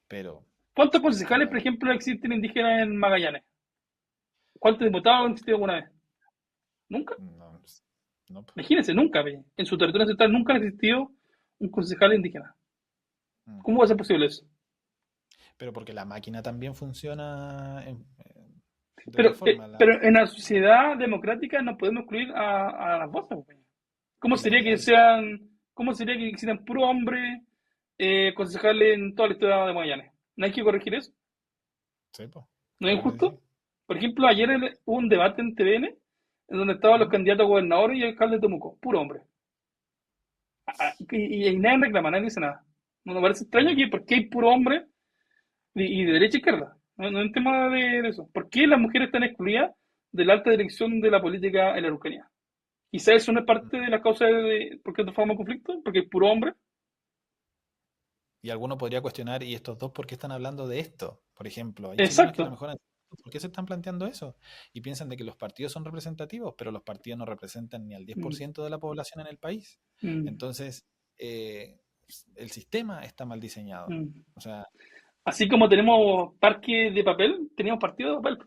pero ¿Cuántos concejales, la- por ejemplo, existen indígenas en Magallanes? ¿Cuántos diputados han existido alguna vez? Nunca. no, no, Imagínense, nunca. En su territorio ancestral nunca ha existido un concejal indígena. mm. ¿Cómo va a ser posible eso? Pero porque la máquina también funciona de Pero, otra forma. pero en la sociedad democrática no podemos excluir a las voces. ¿Cómo Y la sería que ideología. sean, cómo sería que existan puros hombres concejales en toda la historia de Magallanes. No hay que corregir eso. Sí, pues, ¿No es claro que sí. injusto? Por ejemplo, ayer hubo un debate en TVN en donde estaban los ¿Mm? candidatos a gobernadores y alcaldes de Temuco, puro hombre. Y nadie reclama, nadie dice nada. No me parece extraño Mm. que porque hay puro hombre y de derecha a izquierda. No, no es un tema de eso. ¿Por qué las mujeres están excluidas de la alta dirección de la política en la Araucanía? Quizás eso no es parte de la causa de por qué nos formamos conflicto, porque hay puro hombre. Y alguno podría cuestionar, ¿y estos dos por qué están hablando de esto? Por ejemplo, hay chilenos que a lo Exacto. mejor han dicho, ¿por qué se están planteando eso? Y piensan de que los partidos son representativos, pero los partidos no representan ni al diez por Mm, ciento de la población en el país. mm, Entonces, el sistema está mal diseñado. mm. O sea, Así como tenemos parques de papel, teníamos partidos de papel.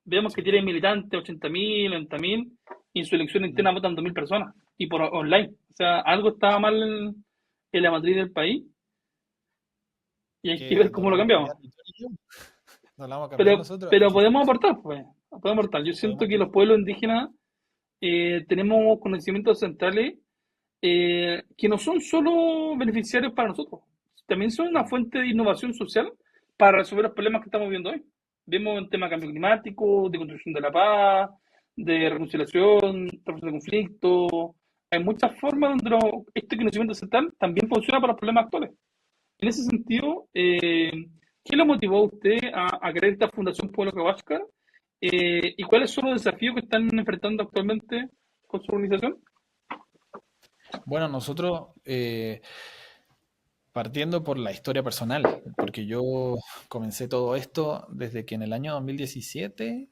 Vemos que sí, tiene po. militantes, 80.000, 90.000, y en su elección Mm. interna votan 2.000 personas, y por online. O sea, algo estaba mal en la matriz del país, y hay que ¿Qué? ver ¿No cómo lo lo vamos a cambiamos. cambiar Nicole y yo? ¿No lo vamos a cambiar Pero, nosotros? Es pero que podemos aportar, pues. Podemos aportar. Yo siento podemos que los aportar. pueblos indígenas tenemos conocimientos centrales que no son solo beneficiarios para nosotros, también son una Mm. fuente de innovación social para resolver los problemas que estamos viendo hoy. Vemos el tema de cambio climático, de construcción de la paz, de reconciliación, resolución de conflictos. Hay muchas formas donde este conocimiento central también funciona para los problemas actuales. En ese sentido, ¿qué lo motivó a usted a crear esta Fundación Pueblo Cahuáscar? ¿Y cuáles son los desafíos que están enfrentando actualmente con su organización? Bueno, nosotros, partiendo por la historia personal, porque yo comencé todo esto desde que en el año 2017,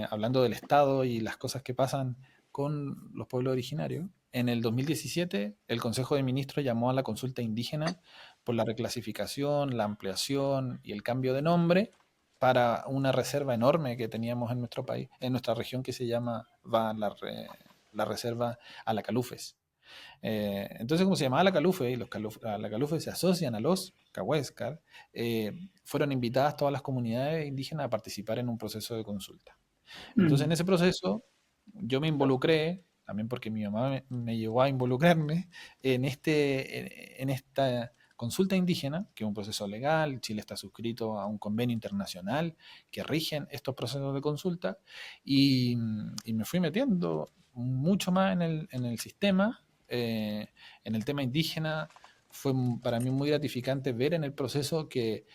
hablando del Estado y las cosas que pasan con los pueblos originarios, en el 2017 el Consejo de Ministros llamó a la consulta indígena por la reclasificación, la ampliación y el cambio de nombre para una reserva enorme que teníamos en nuestro país, en nuestra región que se llama la reserva Alacalufes. Entonces, como se llamaba la Calufe, y la Calufe se asocian a los Cahuéscar, fueron invitadas todas las comunidades indígenas a participar en un proceso de consulta. Entonces, en Mm, ese proceso, yo me involucré, también porque mi mamá me llevó a involucrarme en esta consulta indígena, que es un proceso legal. Chile está suscrito a un convenio internacional que rigen estos procesos de consulta, y, y me fui metiendo mucho más en el sistema, en el tema indígena. Fue para mí muy gratificante ver en el proceso que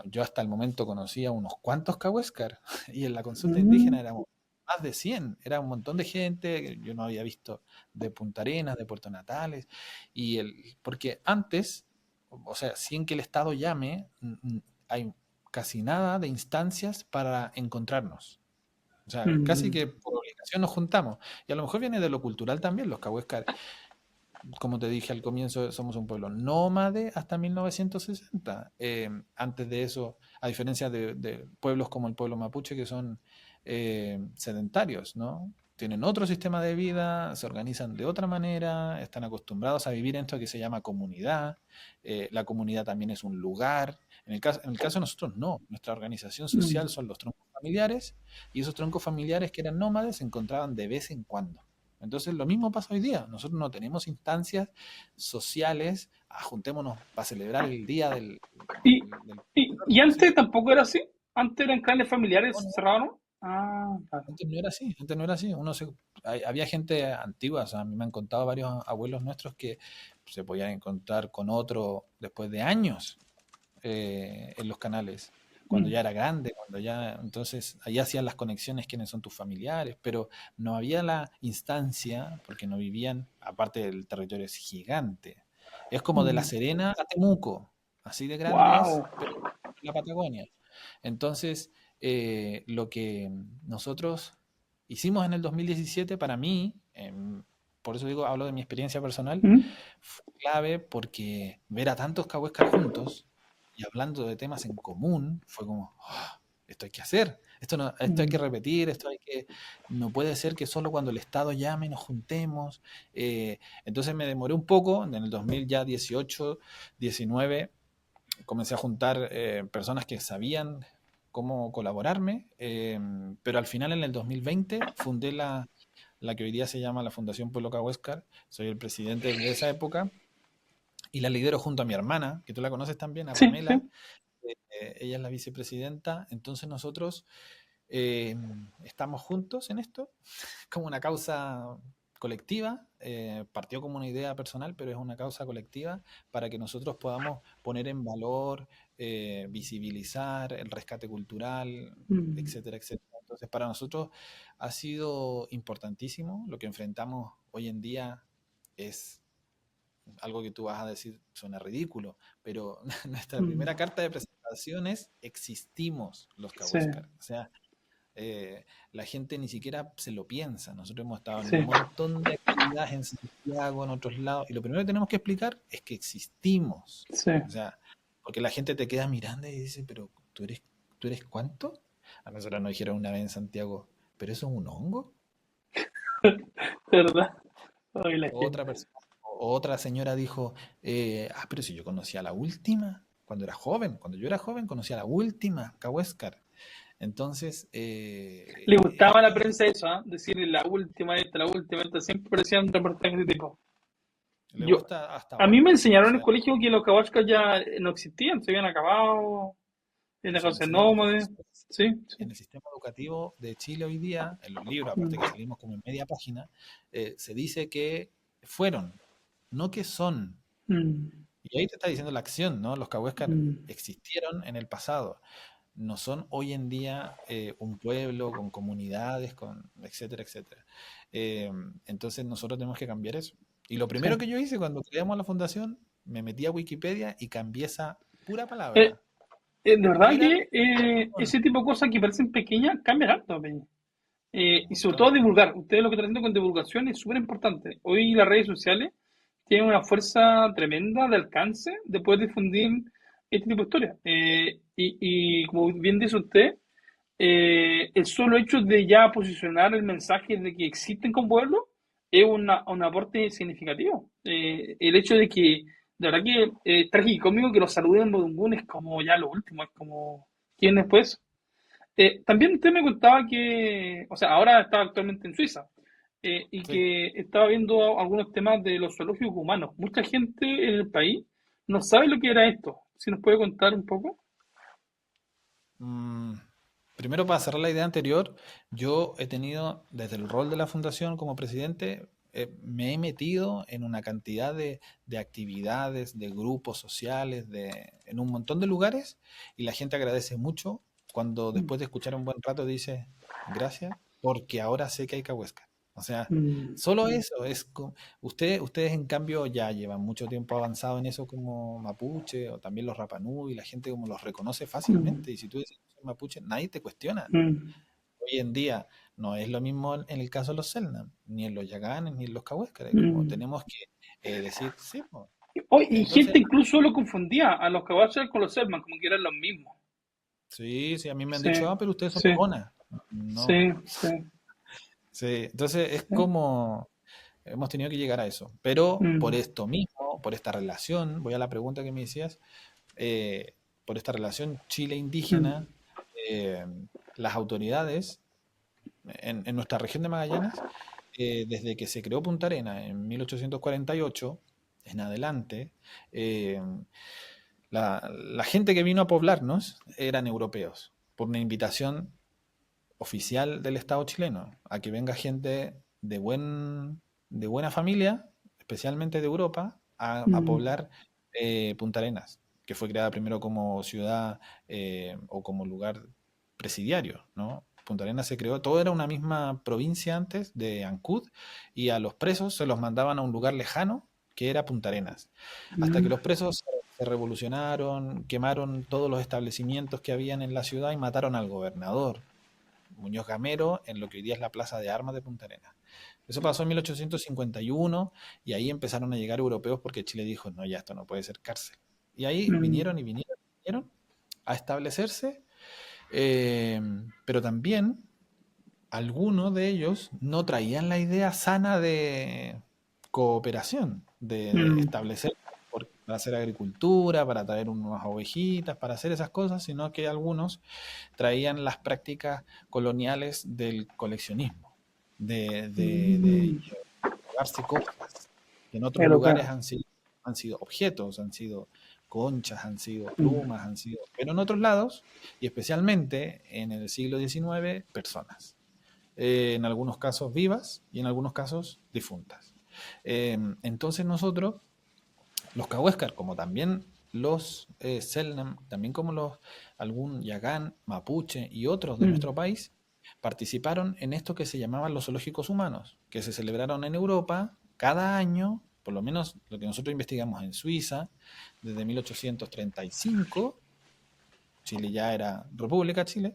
yo hasta el momento conocía unos cuantos Cahuéscar, y en la consulta indígena mm, éramos más de 100, era un montón de gente que yo no había visto de Punta Arenas, de Puerto Natales, porque antes, o sea, sin que el Estado llame, hay casi nada de instancias para encontrarnos. O sea, casi mm, que por obligación nos juntamos. Y a lo mejor viene de lo cultural también. Los Cahuéscar, como te dije al comienzo, somos un pueblo nómade hasta 1960. Antes de eso, a diferencia de pueblos como el pueblo mapuche, que son sedentarios, ¿no? Tienen otro sistema de vida, se organizan de otra manera, están acostumbrados a vivir en esto que se llama comunidad. La comunidad también es un lugar. En el caso de nosotros, no. Nuestra organización social mm. son los troncos familiares, y esos troncos familiares que eran nómades se encontraban de vez en cuando. Entonces lo mismo pasa hoy día. Nosotros no tenemos instancias sociales, juntémonos para celebrar el día ¿Y, del y antes tampoco era así? ¿Antes eran clanes familiares no, cerrados, no? Ah, claro. antes no era así, antes no era así. Había gente antigua, o sea, a mí me han contado varios abuelos nuestros que se podían encontrar con otro después de años, en los canales, cuando Mm, ya era grande, cuando ya, entonces ahí hacían las conexiones quiénes son tus familiares, pero no había la instancia, porque no vivían, aparte del territorio es gigante. Es como de La mm. Serena a Temuco, así de grande es, Wow. pero en la Patagonia. Entonces, lo que nosotros hicimos en el 2017, para mí, por eso digo, hablo de mi experiencia personal, Mm, fue clave porque ver a tantos Cahuéscar juntos y hablando de temas en común, fue como, "Ah, esto hay que hacer, esto hay que mm, repetir, no puede ser que solo cuando el Estado llame nos juntemos". Entonces me demoré un poco, en el 2018, 19, comencé a juntar personas que sabían cómo colaborarme, pero al final en el 2020 fundé la que hoy día se llama la Fundación Pueblo Cahuéscar. Soy el presidente desde esa época, y la lidero junto a mi hermana, que tú la conoces también, a Sí, sí. Pamela. Ella es la vicepresidenta. Entonces nosotros eh, estamos juntos en esto, como una causa colectiva, partió como una idea personal, pero es una causa colectiva para que nosotros podamos poner en valor, visibilizar el rescate cultural, Mm, etcétera, etcétera. Entonces, para nosotros ha sido importantísimo. Lo que enfrentamos hoy en día es algo que tú vas a decir, suena ridículo, pero nuestra mm, primera carta de presentación es existimos los sí, Cahuéscar. O sea, la gente ni siquiera se lo piensa. Nosotros hemos estado en sí, un montón de actividades en Santiago, en otros lados, y lo primero que tenemos que explicar es que existimos. sí. O sea, porque la gente te queda mirando y dice, pero tú eres cuánto? A nosotros nos dijeron una vez en Santiago, ¿pero eso es un hongo? ¿Verdad? Ay, la Otra gente. persona, otra señora dijo, pero si yo conocía a la última, cuando era joven, cuando yo era joven conocía a la última, Cahuéscar. Entonces, Le gustaba a la prensa eso, ¿ah? Decir la última esta, siempre parecían reportajes de tipo. le Yo, gusta hasta a mí ahora. me O enseñaron en el sea, colegio que los cahuascas ya no existían, se habían acabado, en la eso casa enseñan los nómade. profesores. Sí, sí. En el sistema educativo de Chile hoy día, en los libros, aparte que Mm, salimos como en media página, se dice que fueron, no que son. mm, Y ahí te está diciendo la acción, ¿no? Los Cahuéscar mm, existieron en el pasado. No son hoy en día un pueblo con comunidades, con etcétera, etcétera. Eh, entonces nosotros tenemos que cambiar eso. Y lo sí. primero que yo hice cuando creamos la fundación, me metí a Wikipedia y cambié esa pura Eh, palabra. de verdad Era que ese tipo de cosas que parecen pequeñas cambian harto, Peña. un Y sobre todo montón. divulgar. Ustedes lo que están haciendo con divulgación es súper importante. Hoy las redes sociales tienen una fuerza tremenda de alcance de poder difundir este tipo de historias. Y como bien dice usted, el solo hecho de ya posicionar el mensaje de que existen como pueblo es un aporte significativo. El hecho de que, de verdad que es tragicómico que los saluden en Modungún es como ya lo último, es como, ¿quién después? También usted me contaba que, o sea, ahora está actualmente en Suiza y Sí. que estaba viendo algunos temas de los zoológicos humanos. Mucha gente en el país no sabe lo que era esto. ¿Si nos puede contar un poco? Mm, Primero, para cerrar la idea anterior, yo he tenido, desde el rol de la fundación como presidente, me he metido en una cantidad de actividades, de grupos sociales, en un montón de lugares, y la gente agradece mucho cuando Mm, después de escuchar un buen rato dice, gracias, porque ahora sé que hay Cahuéscar. O sea, mm, solo eso, ustedes en cambio ya llevan mucho tiempo avanzado en eso como mapuche o también los Rapanui, y la gente como los reconoce mm, fácilmente, y si tú dices que soy mapuche, nadie te cuestiona. mm, Hoy en día no es lo mismo en el caso de los Selknam, ni en los Yaganes, ni en los Cahuéscares, como mm. tenemos que decir, sí, po. Y Entonces, gente incluso lo confundía a los caballos con los Selman, como que eran los mismos. sí, sí, a mí me han Sí, dicho, pero ustedes son sí, Tona. No, sí, sí, sí, entonces es sí. como hemos tenido que llegar a eso, pero por Mm, esto mismo, por esta relación, voy a la pregunta que me decías, eh, por esta relación Chile mm, indígena, eh, las autoridades en nuestra región de Magallanes, desde que se creó Punta Arena en 1848 en adelante, eh, la gente que vino a poblarnos eran europeos, por una invitación oficial del Estado chileno, a que venga gente de buena familia, especialmente de Europa, a mm, poblar Punta Arenas, que fue creada primero como ciudad o como lugar presidiario, ¿no? Punta Arenas se creó, todo era una misma provincia antes de Ancud, y a los presos se los mandaban a un lugar lejano que era Punta Arenas. Hasta que mm, los presos se revolucionaron, quemaron todos los establecimientos que habían en la ciudad y mataron al gobernador. Muñoz Gamero, en lo que hoy día es la Plaza de Armas de Punta Arenas. Eso pasó en 1851 y ahí empezaron a llegar europeos porque Chile dijo, no, ya esto no puede ser cárcel. Y ahí mm, vinieron y vinieron, y vinieron a establecerse, eh, pero también algunos de ellos no traían la idea sana de cooperación, de mm, establecer para hacer agricultura, para traer unas ovejitas, para hacer esas cosas, sino que algunos traían las prácticas coloniales del coleccionismo, de mm. llevarse cosas que en otros lugares Europeo. han sido. han sido objetos, han sido conchas, han sido plumas, pero en otros lados, y especialmente en el siglo XIX, personas. En algunos casos vivas y en algunos casos difuntas. Entonces nosotros, los Cahuéscar, como también los Selknam, también como algún Yagán, Mapuche y otros de nuestro país, participaron en esto que se llamaban los zoológicos humanos, que se celebraron en Europa cada año, por lo menos lo que nosotros investigamos en Suiza, desde 1835, Chile ya era República Chile,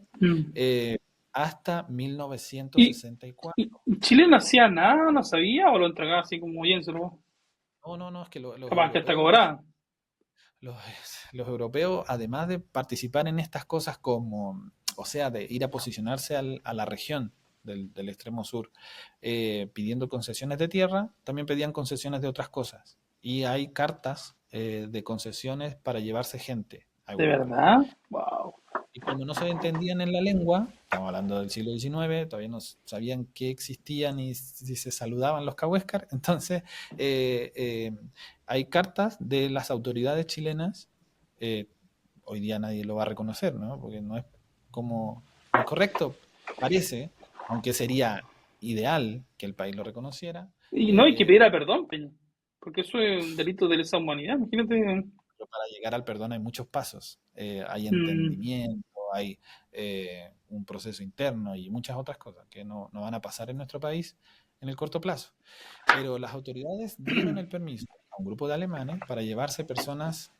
hasta ¿Y, 1964. y Chile no hacía nada, no sabía, o lo entregaba así como bien, solo No, es que los capaz que está europeos, cobrada? los, los europeos, además de participar en estas cosas como, o sea, de ir a posicionarse a la región del extremo sur, pidiendo concesiones de tierra, también pedían concesiones de otras cosas. Y hay cartas de concesiones para llevarse gente a ¿De Europa. verdad? Wow. Y como no se entendían en la lengua, estamos hablando del siglo XIX, todavía no sabían que existían ni si se saludaban los cahuéscar, entonces hay cartas de las autoridades chilenas, eh, hoy día nadie lo va a reconocer, ¿no? Porque no es como muy correcto, parece, aunque sería ideal que el país lo reconociera, Y no hay que pedir a perdón, Peña, porque eso es un delito de lesa humanidad, imagínate. pero para llegar al perdón hay muchos pasos. Hay Mm, entendimiento, hay un proceso interno y muchas otras cosas que no van a pasar en nuestro país en el corto plazo. Pero las autoridades dieron el permiso a un grupo de alemanes para llevarse personas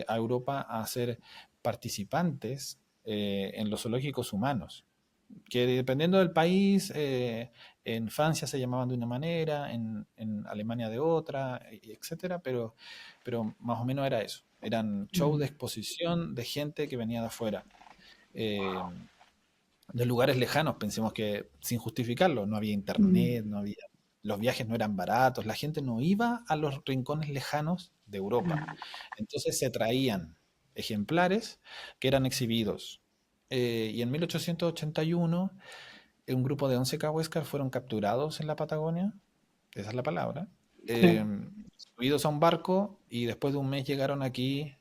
a Europa a ser participantes en los zoológicos humanos, que dependiendo del país, en Francia se llamaban de una manera, en Alemania de otra, etcétera, pero más o menos era eso. Eran shows de mm, exposición de gente que venía de afuera, eh, de lugares lejanos. Pensemos que sin justificarlo, no había mm, internet, no había, los viajes no eran baratos, la gente no iba a los rincones lejanos de Europa. mm. Entonces se traían ejemplares que eran exhibidos. Y en 1881 un grupo de 11 cahuéscar fueron capturados en la Patagonia, esa es la palabra, Sí. subidos a un barco y después de un mes llegaron aquí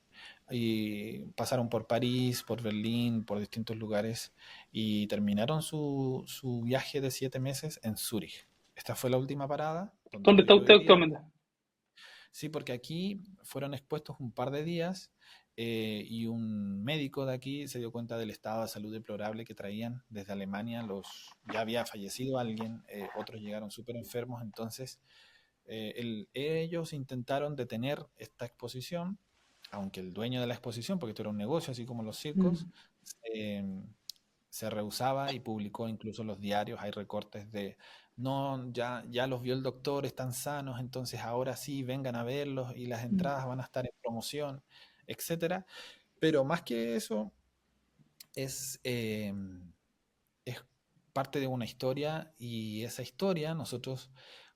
y pasaron por París, por Berlín, por distintos lugares y terminaron su viaje de 7 meses en Zúrich. Esta fue la última parada donde ¿Dónde estoy está yo usted hoy día. actualmente? Sí, porque aquí fueron expuestos un par de días y un médico de aquí se dio cuenta del estado de salud deplorable que traían desde Alemania. Ya había fallecido alguien, otros llegaron súper enfermos, entonces ellos intentaron detener esta exposición, aunque el dueño de la exposición, porque esto era un negocio, así como los circos, Mm, eh, se rehusaba y publicó incluso en los diarios, hay recortes de, no, ya los vio el doctor, están sanos, entonces ahora sí, vengan a verlos y las mm, entradas van a estar en promoción, etcétera. Pero más que eso, es, eh, es parte de una historia y esa historia nosotros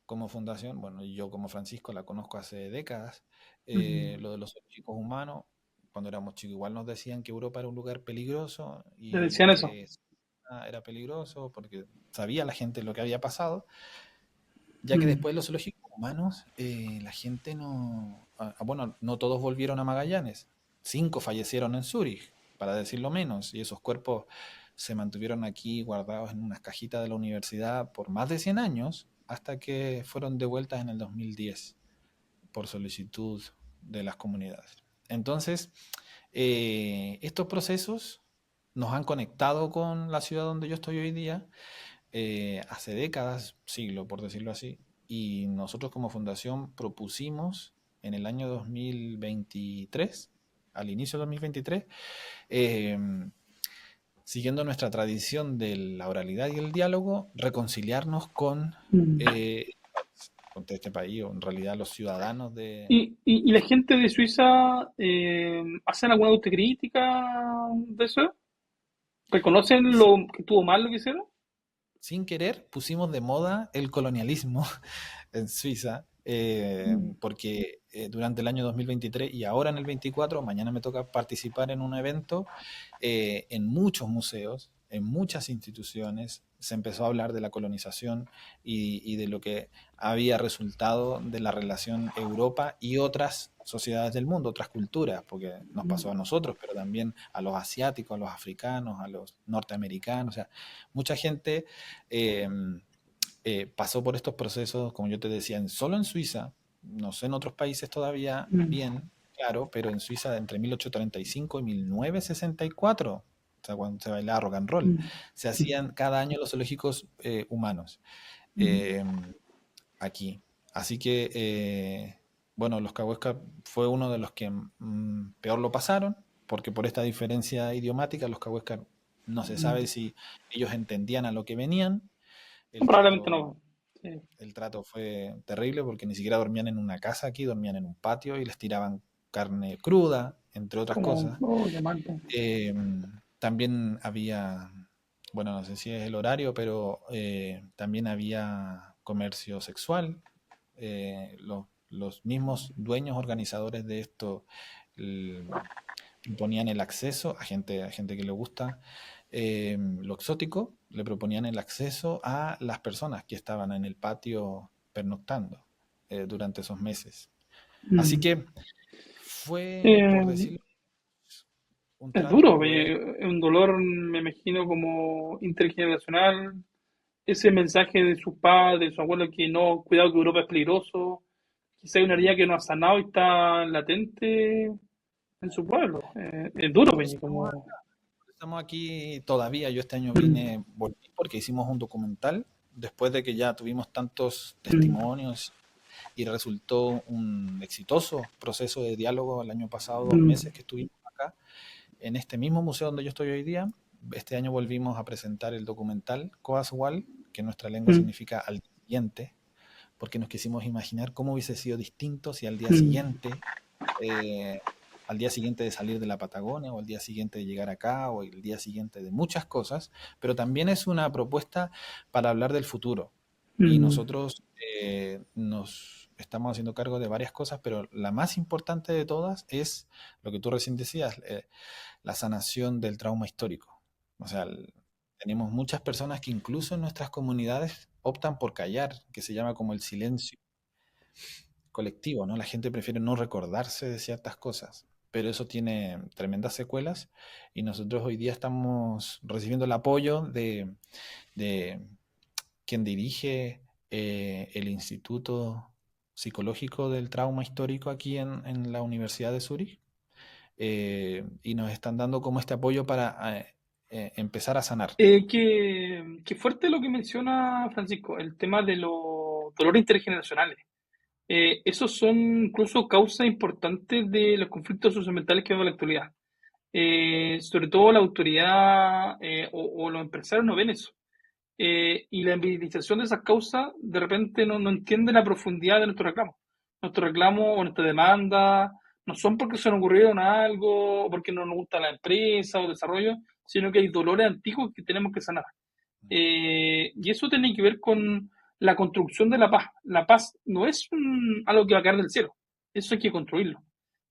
como fundación, bueno, yo como Francisco la conozco hace décadas, mm. lo de los zoológicos humanos, cuando éramos chicos igual nos decían que Europa era un lugar peligroso Le y decían eso. que era peligroso porque sabía la gente lo que había pasado, ya que Mm, después de los zoológicos humanos la gente no, bueno, no todos volvieron a Magallanes, 5 fallecieron en Zúrich, para decirlo menos, y esos cuerpos se mantuvieron aquí guardados en unas cajitas de la universidad por más de 100 años, hasta que fueron devueltas en el 2010 por solicitud de las comunidades. Entonces, estos procesos nos han conectado con la ciudad donde yo estoy hoy día, hace décadas, siglo por decirlo así, y nosotros como fundación propusimos en el año 2023, al inicio de 2023, eh, siguiendo nuestra tradición de la oralidad y el diálogo, reconciliarnos mm. con este país, o en realidad los ciudadanos de, ¿Y la gente de Suiza hacen alguna autocrítica de eso? ¿Reconocen lo que estuvo mal lo que hicieron? sin querer pusimos de moda el colonialismo en Suiza, Mm, porque durante el año 2023 y ahora en el 24, mañana me toca participar en un evento en muchos museos. en muchas instituciones se empezó a hablar de la colonización y de lo que había resultado de la relación Europa y otras sociedades del mundo, otras culturas, porque nos pasó a nosotros, pero también a los asiáticos, a los africanos, a los norteamericanos. O sea, mucha gente eh, pasó por estos procesos, como yo te decía, solo en Suiza, no sé en otros países todavía Mm, bien, claro, pero en Suiza entre 1835 y 1964, o sea, cuando se bailaba rock and roll, mm, se mm, hacían cada año los zoológicos humanos mm, eh, aquí. Así que, bueno, los Cahuéscar fue uno de los que peor lo pasaron, porque por esta diferencia idiomática, los Cahuéscar no se sabe mm. si ellos entendían a lo que venían. El Probablemente trato no. Sí, el trato fue terrible porque ni siquiera dormían en una casa aquí, dormían en un patio y les tiraban carne cruda, entre otras como, cosas. oh, qué mal. Eh, También había, bueno, no sé si es el horario, pero también había comercio sexual. Los mismos dueños organizadores de esto imponían el acceso a gente que le gusta lo exótico, le proponían el acceso a las personas que estaban en el patio pernoctando durante esos meses. Así Mm. que fue, por Eh, decirlo, un es trato duro, cruel. es un dolor, me imagino, como intergeneracional. Ese mensaje de sus padres, de su abuelo, que no, cuidado que Europa es peligroso. Quizá hay una herida que no ha sanado y está latente en su pueblo. Es duro, Por eso como. estamos aquí todavía. Yo este año Mm, volví porque hicimos un documental después de que ya tuvimos tantos mm, testimonios y resultó un exitoso proceso de diálogo el año pasado, dos mm, meses que estuvimos acá en este mismo museo donde yo estoy hoy día. Este año volvimos a presentar el documental Coaswal, que en nuestra lengua mm, significa al día siguiente, porque nos quisimos imaginar cómo hubiese sido distinto si mm, eh, al día siguiente de salir de la Patagonia, o al día siguiente de llegar acá, o el día siguiente de muchas cosas, pero también es una propuesta para hablar del futuro. Y mm, nosotros nos estamos haciendo cargo de varias cosas, pero la más importante de todas es lo que tú recién decías, la sanación del trauma histórico. O sea, tenemos muchas personas que incluso en nuestras comunidades optan por callar, que se llama como el silencio colectivo, ¿no? La gente prefiere no recordarse de ciertas cosas, pero eso tiene tremendas secuelas y nosotros hoy día estamos recibiendo el apoyo de quien dirige el Instituto Psicológico del Trauma Histórico aquí en la Universidad de Zúrich, y nos están dando como este apoyo para empezar a sanar. qué fuerte lo que menciona Francisco, el tema de los dolores intergeneracionales. Esos son incluso causas importantes de los conflictos socioambientales que vemos en la actualidad. Sobre todo la autoridad o los empresarios no ven eso. Y la invisibilización de esas causas de repente no entiende la profundidad de nuestro reclamo. Nuestro reclamo o nuestra demanda no son porque se nos ocurrieron algo o porque no nos gusta la empresa o el desarrollo, sino que hay dolores antiguos que tenemos que sanar. Y eso tiene que ver con la construcción de la paz. La paz no es algo que va a caer del cielo, eso hay que construirlo.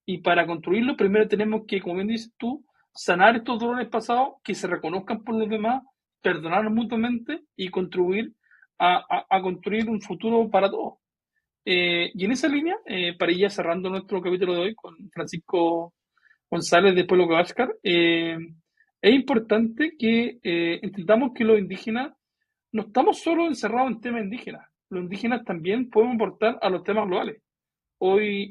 Y para construirlo, primero tenemos que, como bien dices tú, sanar estos dolores pasados, que se reconozcan por los demás, perdonarnos mutuamente y contribuir a construir un futuro para todos. Y en esa línea, para ir ya cerrando nuestro capítulo de hoy con Francisco González de Pueblo Cabascar, es importante que entendamos que los indígenas no estamos solo encerrados en temas indígenas. Los indígenas también podemos aportar a los temas globales. Hoy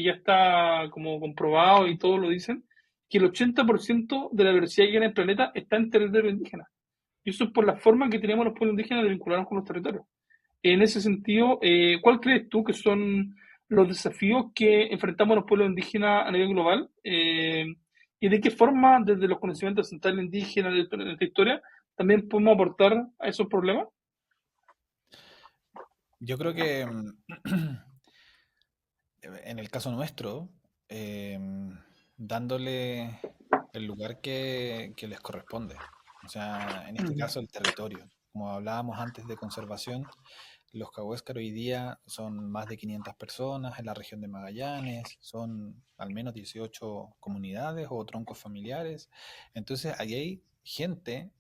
ya está como comprobado y todos lo dicen, que el 80% de la diversidad que hay en el planeta está en territorio indígena. Y eso es por la forma que tenemos los pueblos indígenas de vincularnos con los territorios. En ese sentido, ¿cuál crees tú que son los desafíos que enfrentamos los pueblos indígenas a nivel global? ¿Y de qué forma, desde los conocimientos centrales indígenas de esta historia, también podemos aportar a esos problemas? Yo creo que en el caso nuestro, eh, dándole el lugar que les corresponde. O sea, en este Mm, caso el territorio. Como hablábamos antes de conservación, los Cahuéscar hoy día son más de 500 personas en la región de Magallanes, son al menos 18 comunidades o troncos familiares. Entonces, ahí hay gente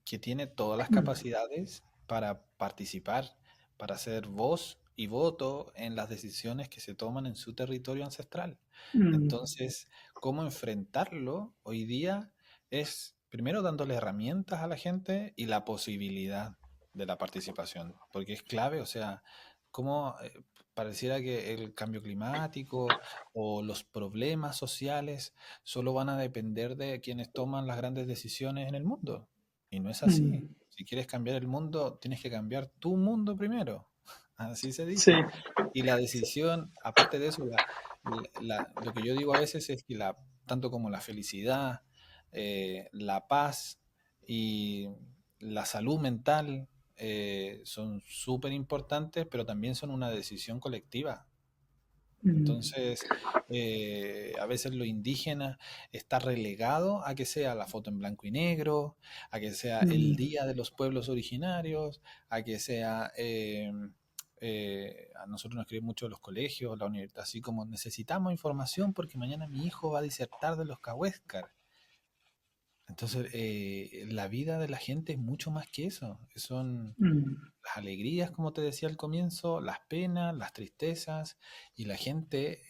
que tiene todas las capacidades para participar, para ser voz y voto en las decisiones que se toman en su territorio ancestral. Mm, Entonces, ¿cómo enfrentarlo hoy día? Es primero dándole herramientas a la gente y la posibilidad de la participación, porque es clave, o sea, cómo pareciera que el cambio climático o los problemas sociales solo van a depender de quienes toman las grandes decisiones en el mundo. Y no es así. mm, Si quieres cambiar el mundo, tienes que cambiar tu mundo primero. Así se sí. dice. Y la decisión, aparte de eso, lo que yo digo a veces es que tanto como la felicidad, la paz y la salud mental son súper importantes, pero también son una decisión colectiva. Mm, Entonces, a veces lo indígena está relegado a que sea la foto en blanco y negro, a que sea el mm, día de los pueblos originarios, a que sea, a nosotros nos escriben mucho los colegios, la universidad, así como necesitamos información porque mañana mi hijo va a disertar de los Cahuéscar. Entonces, la vida de la gente es mucho más que eso. Son mm, las alegrías, como te decía al comienzo, las penas, las tristezas, y la gente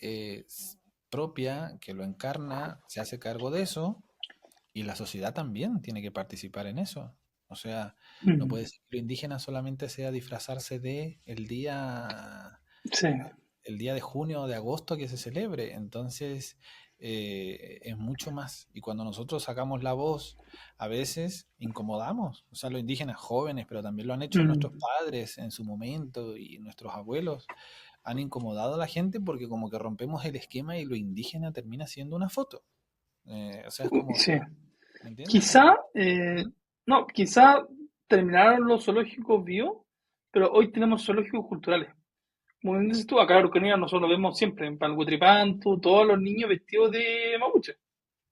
propia que lo encarna se hace cargo de eso, y la sociedad también tiene que participar en eso. O sea, no puede mm, ser que lo indígena solamente sea disfrazarse de sí. el día de junio o de agosto que se celebre. Entonces, es mucho más. Y cuando nosotros sacamos la voz, a veces incomodamos. O sea, los indígenas jóvenes, pero también lo han hecho nuestros Mm, padres en su momento y nuestros abuelos, han incomodado a la gente porque como que rompemos el esquema y lo indígena termina siendo una foto. O sea, es como, sí. ¿me entiendes? Quizá, Como, no, quizá terminaron los zoológicos bio, pero hoy tenemos zoológicos culturales. Como bien dices tú, acá en Araucanía nosotros lo vemos siempre, en Panguatripantu, todos los niños vestidos de mapuche,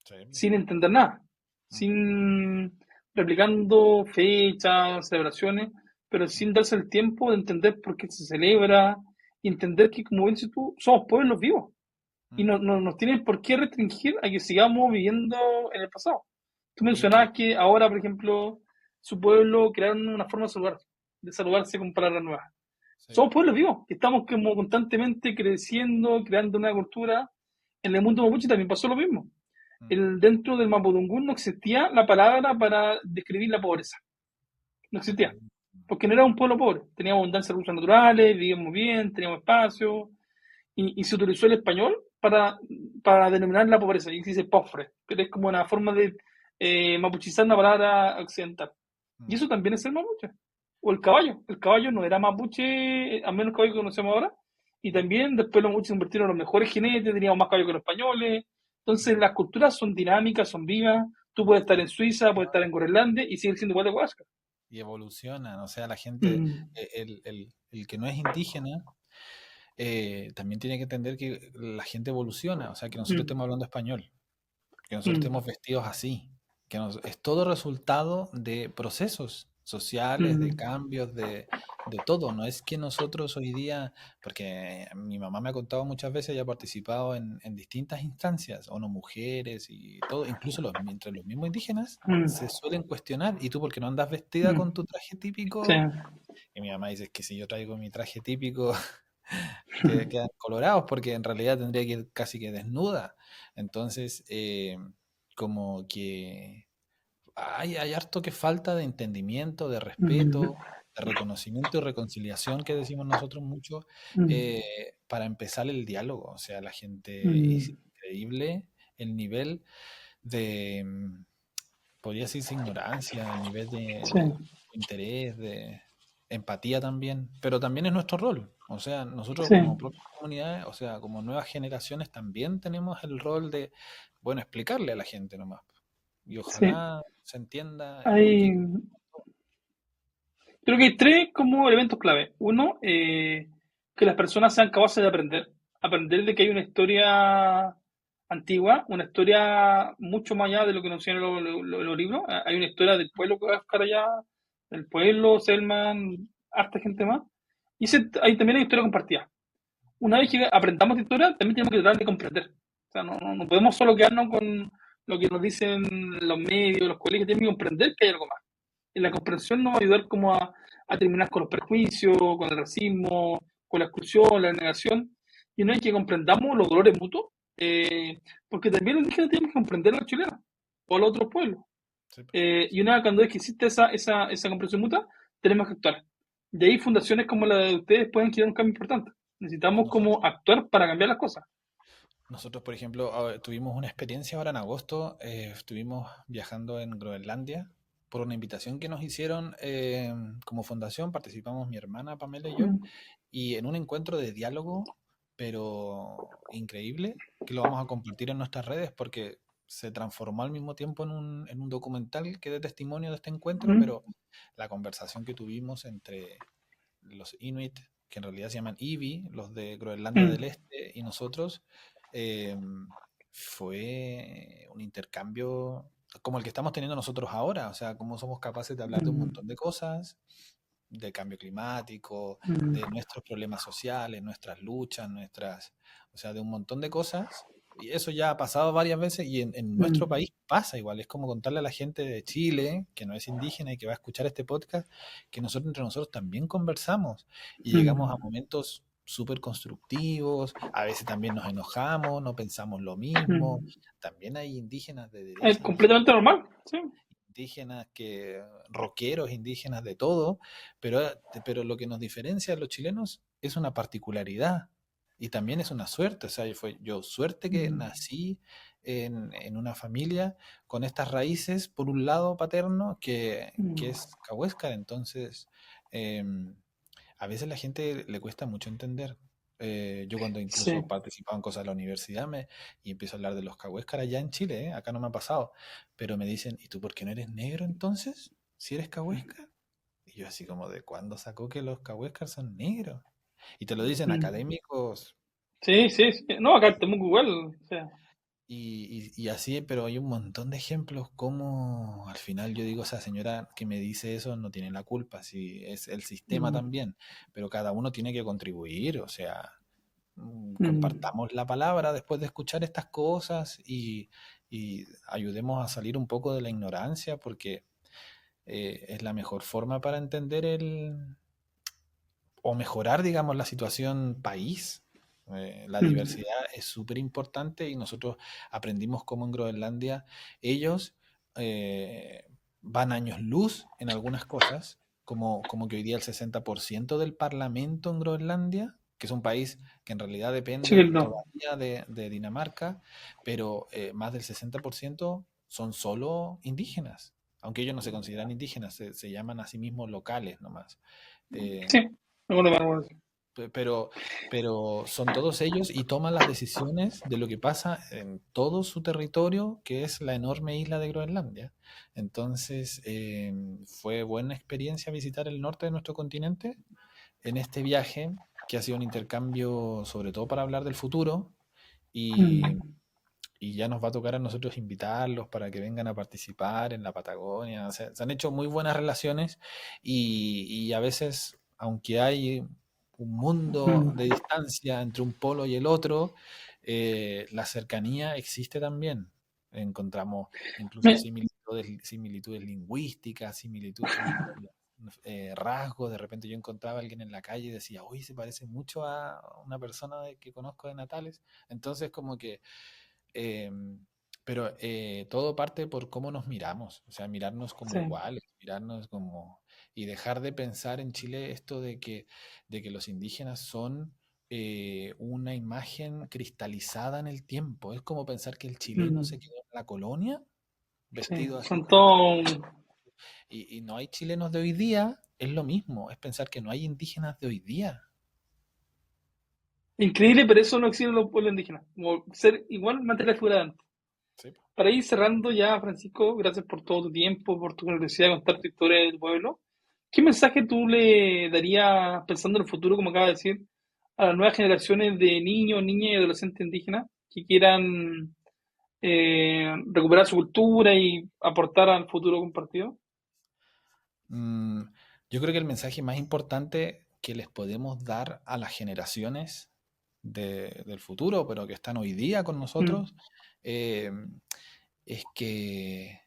sí, sin entender nada, mm, sin replicando fechas, celebraciones, pero mm, sin darse el tiempo de entender por qué se celebra y entender que, como bien dices tú, somos pueblos vivos y mm. no nos tienen por qué restringir a que sigamos viviendo en el pasado. Tú Y es que, mencionabas que ahora, por ejemplo, su pueblo crearon una forma de saludarse con palabras nuevas. sí, Somos pueblos vivos, que estamos como constantemente creciendo, creando una cultura. En el mundo mapuche también pasó lo mismo. mm, Dentro del Mapudungún no existía la palabra para describir la pobreza. No existía. mm, Porque no era un pueblo pobre. Teníamos abundancia de recursos naturales, vivíamos bien, teníamos espacio. Y se utilizó el español para denominar la pobreza. Y se dice pofre, pero es como una forma de mapuchizar una palabra occidental. Y mm. eso también es el mapuche. O el caballo. El caballo no era mapuche, al menos el caballo que conocemos ahora. Y también después los mapuches se convirtieron en los mejores jinetes, teníamos más caballos que los españoles. Entonces Mm. las culturas son dinámicas, son vivas. Tú puedes estar en Suiza, puedes estar en Groenlandia y seguir siendo igual de Huasca. Y evolucionan, o sea, la gente, Mm, el que no es indígena, también tiene que entender que la gente evoluciona, o sea, que nosotros mm, estemos hablando español, que nosotros mm, estemos vestidos así, es todo resultado de procesos sociales, de mm, cambios, de todo. No es que nosotros hoy día, porque mi mamá me ha contado muchas veces y ha participado en distintas instancias, o no mujeres y todo, incluso entre los mismos indígenas, se mm, suelen cuestionar, ¿y tú por qué no andas vestida mm. con tu traje Sí, típico? Y mi mamá dice que si yo traigo mi traje típico, que quedan colorados porque en realidad tendría que ir casi que desnuda. Entonces, como que hay harto que falta de entendimiento, de mm, respeto, de reconocimiento y reconciliación que decimos nosotros mucho, mm, para empezar el diálogo. O sea, la gente es mm. increíble el nivel de, podría decirse ignorancia, el nivel Sí, de interés, de empatía también, pero también es nuestro rol. O sea, nosotros sí. como propias comunidades, o sea, como nuevas generaciones también tenemos el rol de, bueno, explicarle a la gente nomás. Y Sí, ojalá se entienda y hay, que... creo que hay tres como elementos clave. Uno, que las personas sean capaces de aprender. Aprender de que hay una historia antigua, una historia mucho más allá de lo que nos enseñan los libros. Hay una historia del pueblo que va a buscar allá, del pueblo, Selman, harta gente más. Y ahí también hay historia compartida. Una vez que aprendamos de historia, también tenemos que tratar de comprender. O sea, no podemos solo quedarnos con lo que nos dicen los medios, los colegios, tenemos que comprender que hay algo más. Y la comprensión nos va a ayudar como a terminar con los prejuicios, con el racismo, con la exclusión, la negación. Y una vez que comprendamos los dolores mutuos, porque también los indígenas tenemos que comprender a los chilenos o a los otros pueblos. Sí, po. Y una vez cuando es que existe esa comprensión mutua, tenemos que actuar. De ahí fundaciones como la de ustedes pueden crear un cambio importante. Necesitamos Nosotros, como actuar para cambiar las cosas. nosotros, por ejemplo, tuvimos una experiencia ahora en agosto, estuvimos viajando en Groenlandia por una invitación que nos hicieron como fundación, participamos mi hermana Pamela y yo, Mm, y en un encuentro de diálogo, pero increíble, que lo vamos a compartir en nuestras redes porque se transformó al mismo tiempo en un documental que dé testimonio de este encuentro, mm, pero la conversación que tuvimos entre los Inuit, que en realidad se llaman Ivi, los de Groenlandia del mm, Este, y nosotros, eh, fue un intercambio como el que estamos teniendo nosotros ahora, o sea, cómo somos capaces de hablar de un mm, montón de cosas, de cambio climático, mm, de nuestros problemas sociales, nuestras luchas, o sea, de un montón de cosas. Y eso ya ha pasado varias veces y en nuestro mm, país pasa igual. Es como contarle a la gente de Chile, que no es indígena y que va a escuchar este podcast, que nosotros entre nosotros también conversamos y llegamos a mm, momentos súper constructivos, a veces también nos enojamos, no pensamos lo mismo. mm. También hay indígenas de Es derecha, completamente normal. Sí. indígenas que rockeros, indígenas de todo, pero, pero lo que nos diferencia a los chilenos es una particularidad y también es una suerte. O sea, fue yo suerte que Mm, nací en una familia con estas raíces, por un lado paterno, que mm. es cahuéscar. Entonces, eh, a veces la gente le cuesta mucho entender. Yo cuando incluso Sí. participaba en cosas de la universidad y empiezo a hablar de los cahuéscar allá en Chile, acá no me ha pasado, pero me dicen, ¿y tú por qué no eres negro entonces? Si eres cahuéscar. Y yo así como, ¿de cuándo sacó que los cahuéscar son negros? Y te lo dicen Mm. académicos Sí, sí, sí. No, acá en Temuco igual. O sea, y así, pero hay un montón de ejemplos como al final yo digo, esa señora que me dice eso no tiene la culpa, si es el sistema mm, también, pero cada uno tiene que contribuir, o sea, mm, compartamos la palabra después de escuchar estas cosas y ayudemos a salir un poco de la ignorancia porque es la mejor forma para entender o mejorar, digamos, la situación país. La mm, diversidad es súper importante y nosotros aprendimos cómo en Groenlandia ellos eh, van años luz en algunas cosas, como que hoy día el 60% del parlamento en Groenlandia, que es un país que en realidad sí, depende no. todavía de Dinamarca, pero más del 60% son solo indígenas, aunque ellos no se consideran indígenas, se llaman a sí mismos locales nomás. Sí, Eh, me acuerdo. pero, pero son todos ellos y toman las decisiones de lo que pasa en todo su territorio, que es la enorme isla de Groenlandia. Entonces, fue buena experiencia visitar el norte de nuestro continente en este viaje, que ha sido un intercambio sobre todo para hablar del futuro y, Mm, y ya nos va a tocar a nosotros invitarlos para que vengan a participar en la Patagonia. O sea, se han hecho muy buenas relaciones y a veces, aunque hay un mundo de mm, distancia entre un polo y el otro, la cercanía existe también. Encontramos incluso me- similitudes lingüísticas, rasgos. De repente yo encontraba a alguien en la calle y decía, uy, se parece mucho a una persona que conozco de Natales. Entonces, como que eh, pero todo parte por cómo nos miramos, o sea, mirarnos como sí. iguales, mirarnos como... Y dejar de pensar en Chile esto de que los indígenas son una imagen cristalizada en el tiempo. Es como pensar que el chileno Mm, se quedó en la colonia, sí. vestido así Son como... todos Y no hay chilenos de hoy día, es lo mismo, es pensar que no hay indígenas de hoy día. increíbles, pero eso no existe en los pueblos indígenas. Como ser igual, mantener la figura de antes. Sí, po. Para ir cerrando ya, Francisco, gracias por todo tu tiempo, por tu curiosidad de contar tu historia de tu pueblo. ¿Qué mensaje tú le darías, pensando en el futuro, como acaba de decir, a las nuevas generaciones de niños, niñas y adolescentes indígenas que quieran recuperar su cultura y aportar al futuro compartido? Mm, yo creo que el mensaje más importante que les podemos dar a las generaciones del futuro, pero que están hoy día con Mm, nosotros, eh, es que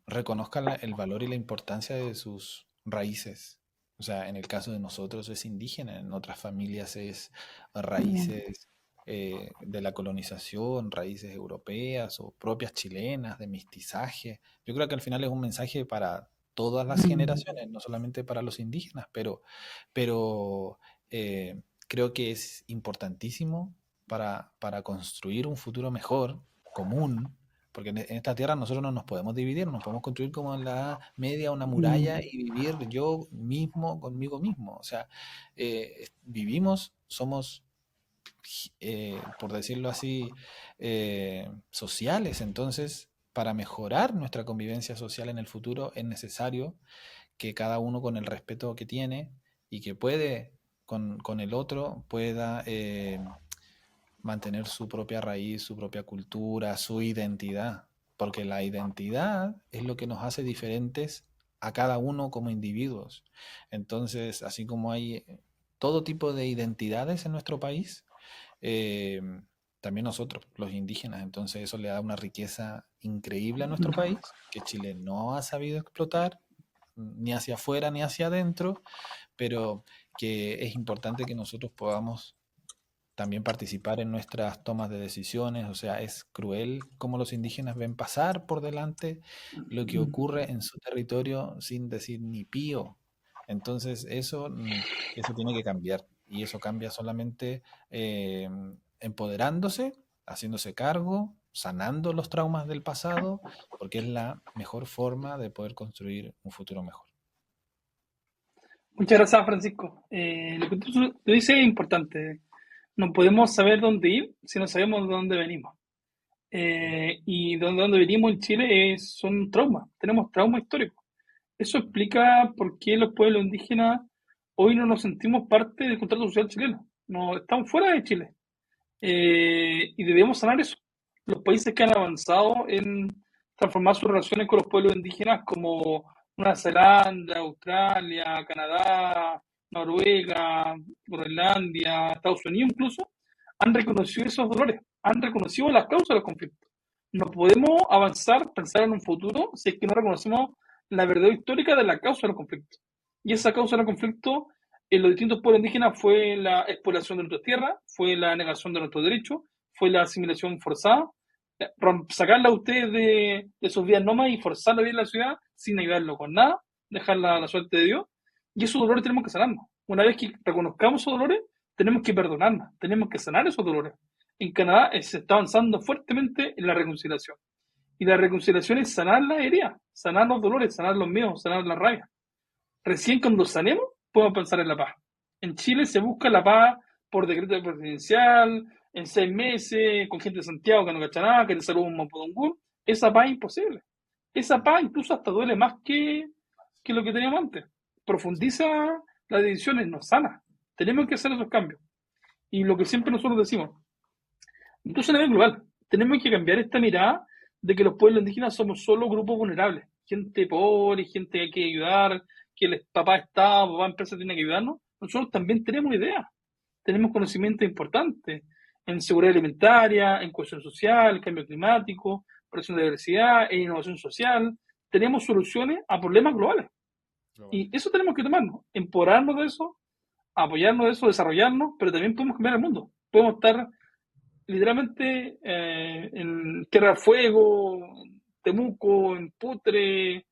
reconozcan el valor y la importancia de sus raíces. O sea, en el caso de nosotros es indígena, en otras familias es mm, raíces de la colonización, raíces europeas o propias chilenas, de mestizaje. Yo creo que al final es un mensaje para todas las mm, generaciones, no solamente para los indígenas, pero creo que es importantísimo para construir un futuro mejor, común, porque en esta tierra nosotros no nos podemos dividir, no nos podemos construir como en la media una muralla mm. y vivir yo mismo conmigo mismo. O sea, vivimos, somos, por decirlo así, sociales. Entonces, para mejorar nuestra convivencia social en el futuro es necesario que cada uno con el respeto que tiene y que puede con el otro pueda mantener su propia raíz, su propia cultura, su identidad, porque la identidad es lo que nos hace diferentes a cada uno como individuos. Entonces, así como hay todo tipo de identidades en nuestro país, eh, también nosotros, los indígenas, entonces eso le da una riqueza increíble a nuestro país, que Chile no ha sabido explotar ni hacia afuera ni hacia adentro, pero que es importante que nosotros podamos también participar en nuestras tomas de decisiones. O sea, es cruel cómo los indígenas ven pasar por delante lo que ocurre en su territorio sin decir ni pío. Entonces, eso tiene que cambiar. Y eso cambia solamente eh, empoderándose, haciéndose cargo, sanando los traumas del pasado, porque es la mejor forma de poder construir un futuro mejor. Muchas gracias, Francisco. Lo que tú dices es importante. No podemos saber dónde ir si no sabemos de dónde venimos. Y dónde venimos en Chile son traumas. Tenemos trauma histórico. Eso explica por qué los pueblos indígenas hoy no nos sentimos parte del contrato social chileno. No, estamos fuera de Chile. Y debemos sanar eso. Los países que han avanzado en transformar sus relaciones con los pueblos indígenas, como Nueva Zelanda, Australia, Canadá, Noruega, Groenlandia, Estados Unidos incluso, han reconocido esos dolores, han reconocido las causas de los conflictos. No podemos avanzar, pensar en un futuro, si es que no reconocemos la verdad histórica de la causa de los conflictos. Y esa causa de los conflictos en los distintos pueblos indígenas fue la exploración de nuestras tierras, fue la negación de nuestros derechos, fue la asimilación forzada, sacarla a ustedes de sus vidas nómadas y forzarla a vivir en la ciudad sin ayudarlo con nada, dejarla a la suerte de Dios. Y esos dolores tenemos que sanarnos. Una vez que reconozcamos esos dolores, tenemos que perdonarnos, tenemos que sanar esos dolores. En Canadá se está avanzando fuertemente en la reconciliación. Y la reconciliación es sanar la herida, sanar los dolores, sanar los miedos, sanar la rabia. Recién cuando sanemos, podemos pensar en la paz. En Chile se busca la paz por decreto presidencial, en 6 meses, con gente de Santiago que no cacha nada, que te saluda un mapudungún. Esa paz es imposible. Esa paz incluso hasta duele más que lo que teníamos antes. Profundiza las decisiones, nos sana. Tenemos que hacer esos cambios. Y lo que siempre nosotros decimos, incluso a nivel global, tenemos que cambiar esta mirada de que los pueblos indígenas somos solo grupos vulnerables, gente pobre, gente que hay que ayudar, que el papá Estado, papá empresa tiene que ayudarnos. Nosotros también tenemos ideas, tenemos conocimientos importantes en seguridad alimentaria, en cohesión social, cambio climático, protección de diversidad, e innovación social. Tenemos soluciones a problemas globales. Global. Y eso tenemos que tomarnos, empoderarnos de eso, apoyarnos de eso, desarrollarnos, pero también podemos cambiar el mundo. Podemos estar literalmente en Tierra del Fuego, en Temuco, en Putre,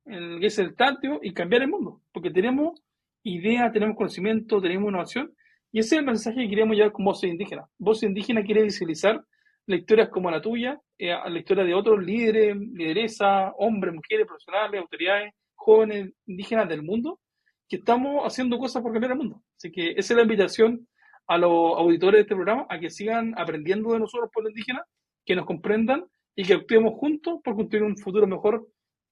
en es el Tatio y cambiar el mundo, porque tenemos ideas, tenemos conocimiento, tenemos innovación y ese es el mensaje que queremos llevar con Voces Indígenas. Voces Indígenas quiere visibilizar las historias como la tuya, la historia de otros líderes, lideresas, hombres, mujeres, profesionales, autoridades, jóvenes indígenas del mundo, que estamos haciendo cosas por cambiar el mundo. Así que esa es la invitación a los auditores de este programa a que sigan aprendiendo de nosotros, pueblos indígenas, que nos comprendan y que actuemos juntos por construir un futuro mejor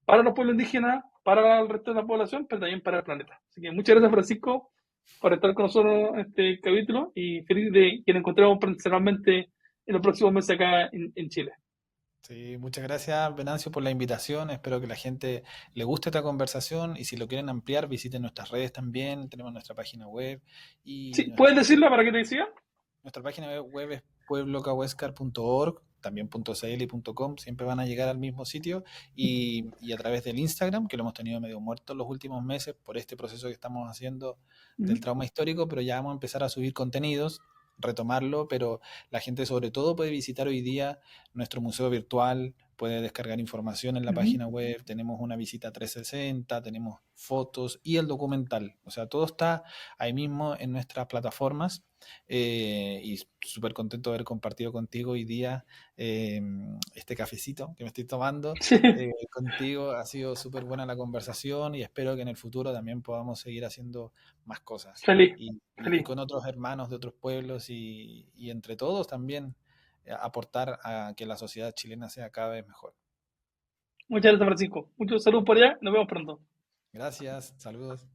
para los pueblos indígenas, para el resto de la población, pero también para el planeta. Así que muchas gracias, Francisco, por estar con nosotros en este capítulo y feliz de que nos encontremos personalmente en los próximos meses acá en Chile. Sí, muchas gracias, Venancio, por la invitación. Espero que la gente le guste esta conversación y si lo quieren ampliar, visiten nuestras redes también. Tenemos nuestra página web y Sí, ¿puedes nuestra, decirlo para que te siga? nuestra página web es pueblocahuéscar.org, también .cl y .com, siempre van a llegar al mismo sitio y a través del Instagram, que lo hemos tenido medio muerto en los últimos meses por este proceso que estamos haciendo del Ujú. trauma histórico, pero ya vamos a empezar a subir contenidos, retomarlo, pero la gente sobre todo puede visitar hoy día nuestro museo virtual, puede descargar información en la Ujú. página web, tenemos una visita 360, tenemos fotos y el documental, o sea, todo está ahí mismo en nuestras plataformas y súper contento de haber compartido contigo hoy día eh, este cafecito que me estoy tomando. Sí, Contigo ha sido súper buena la conversación y espero que en el futuro también podamos seguir haciendo más cosas feliz, y feliz. con otros hermanos de otros pueblos y entre todos también aportar a que la sociedad chilena sea cada vez mejor. Muchas gracias, Francisco. Muchos saludos por allá. Nos vemos pronto. Gracias, saludos.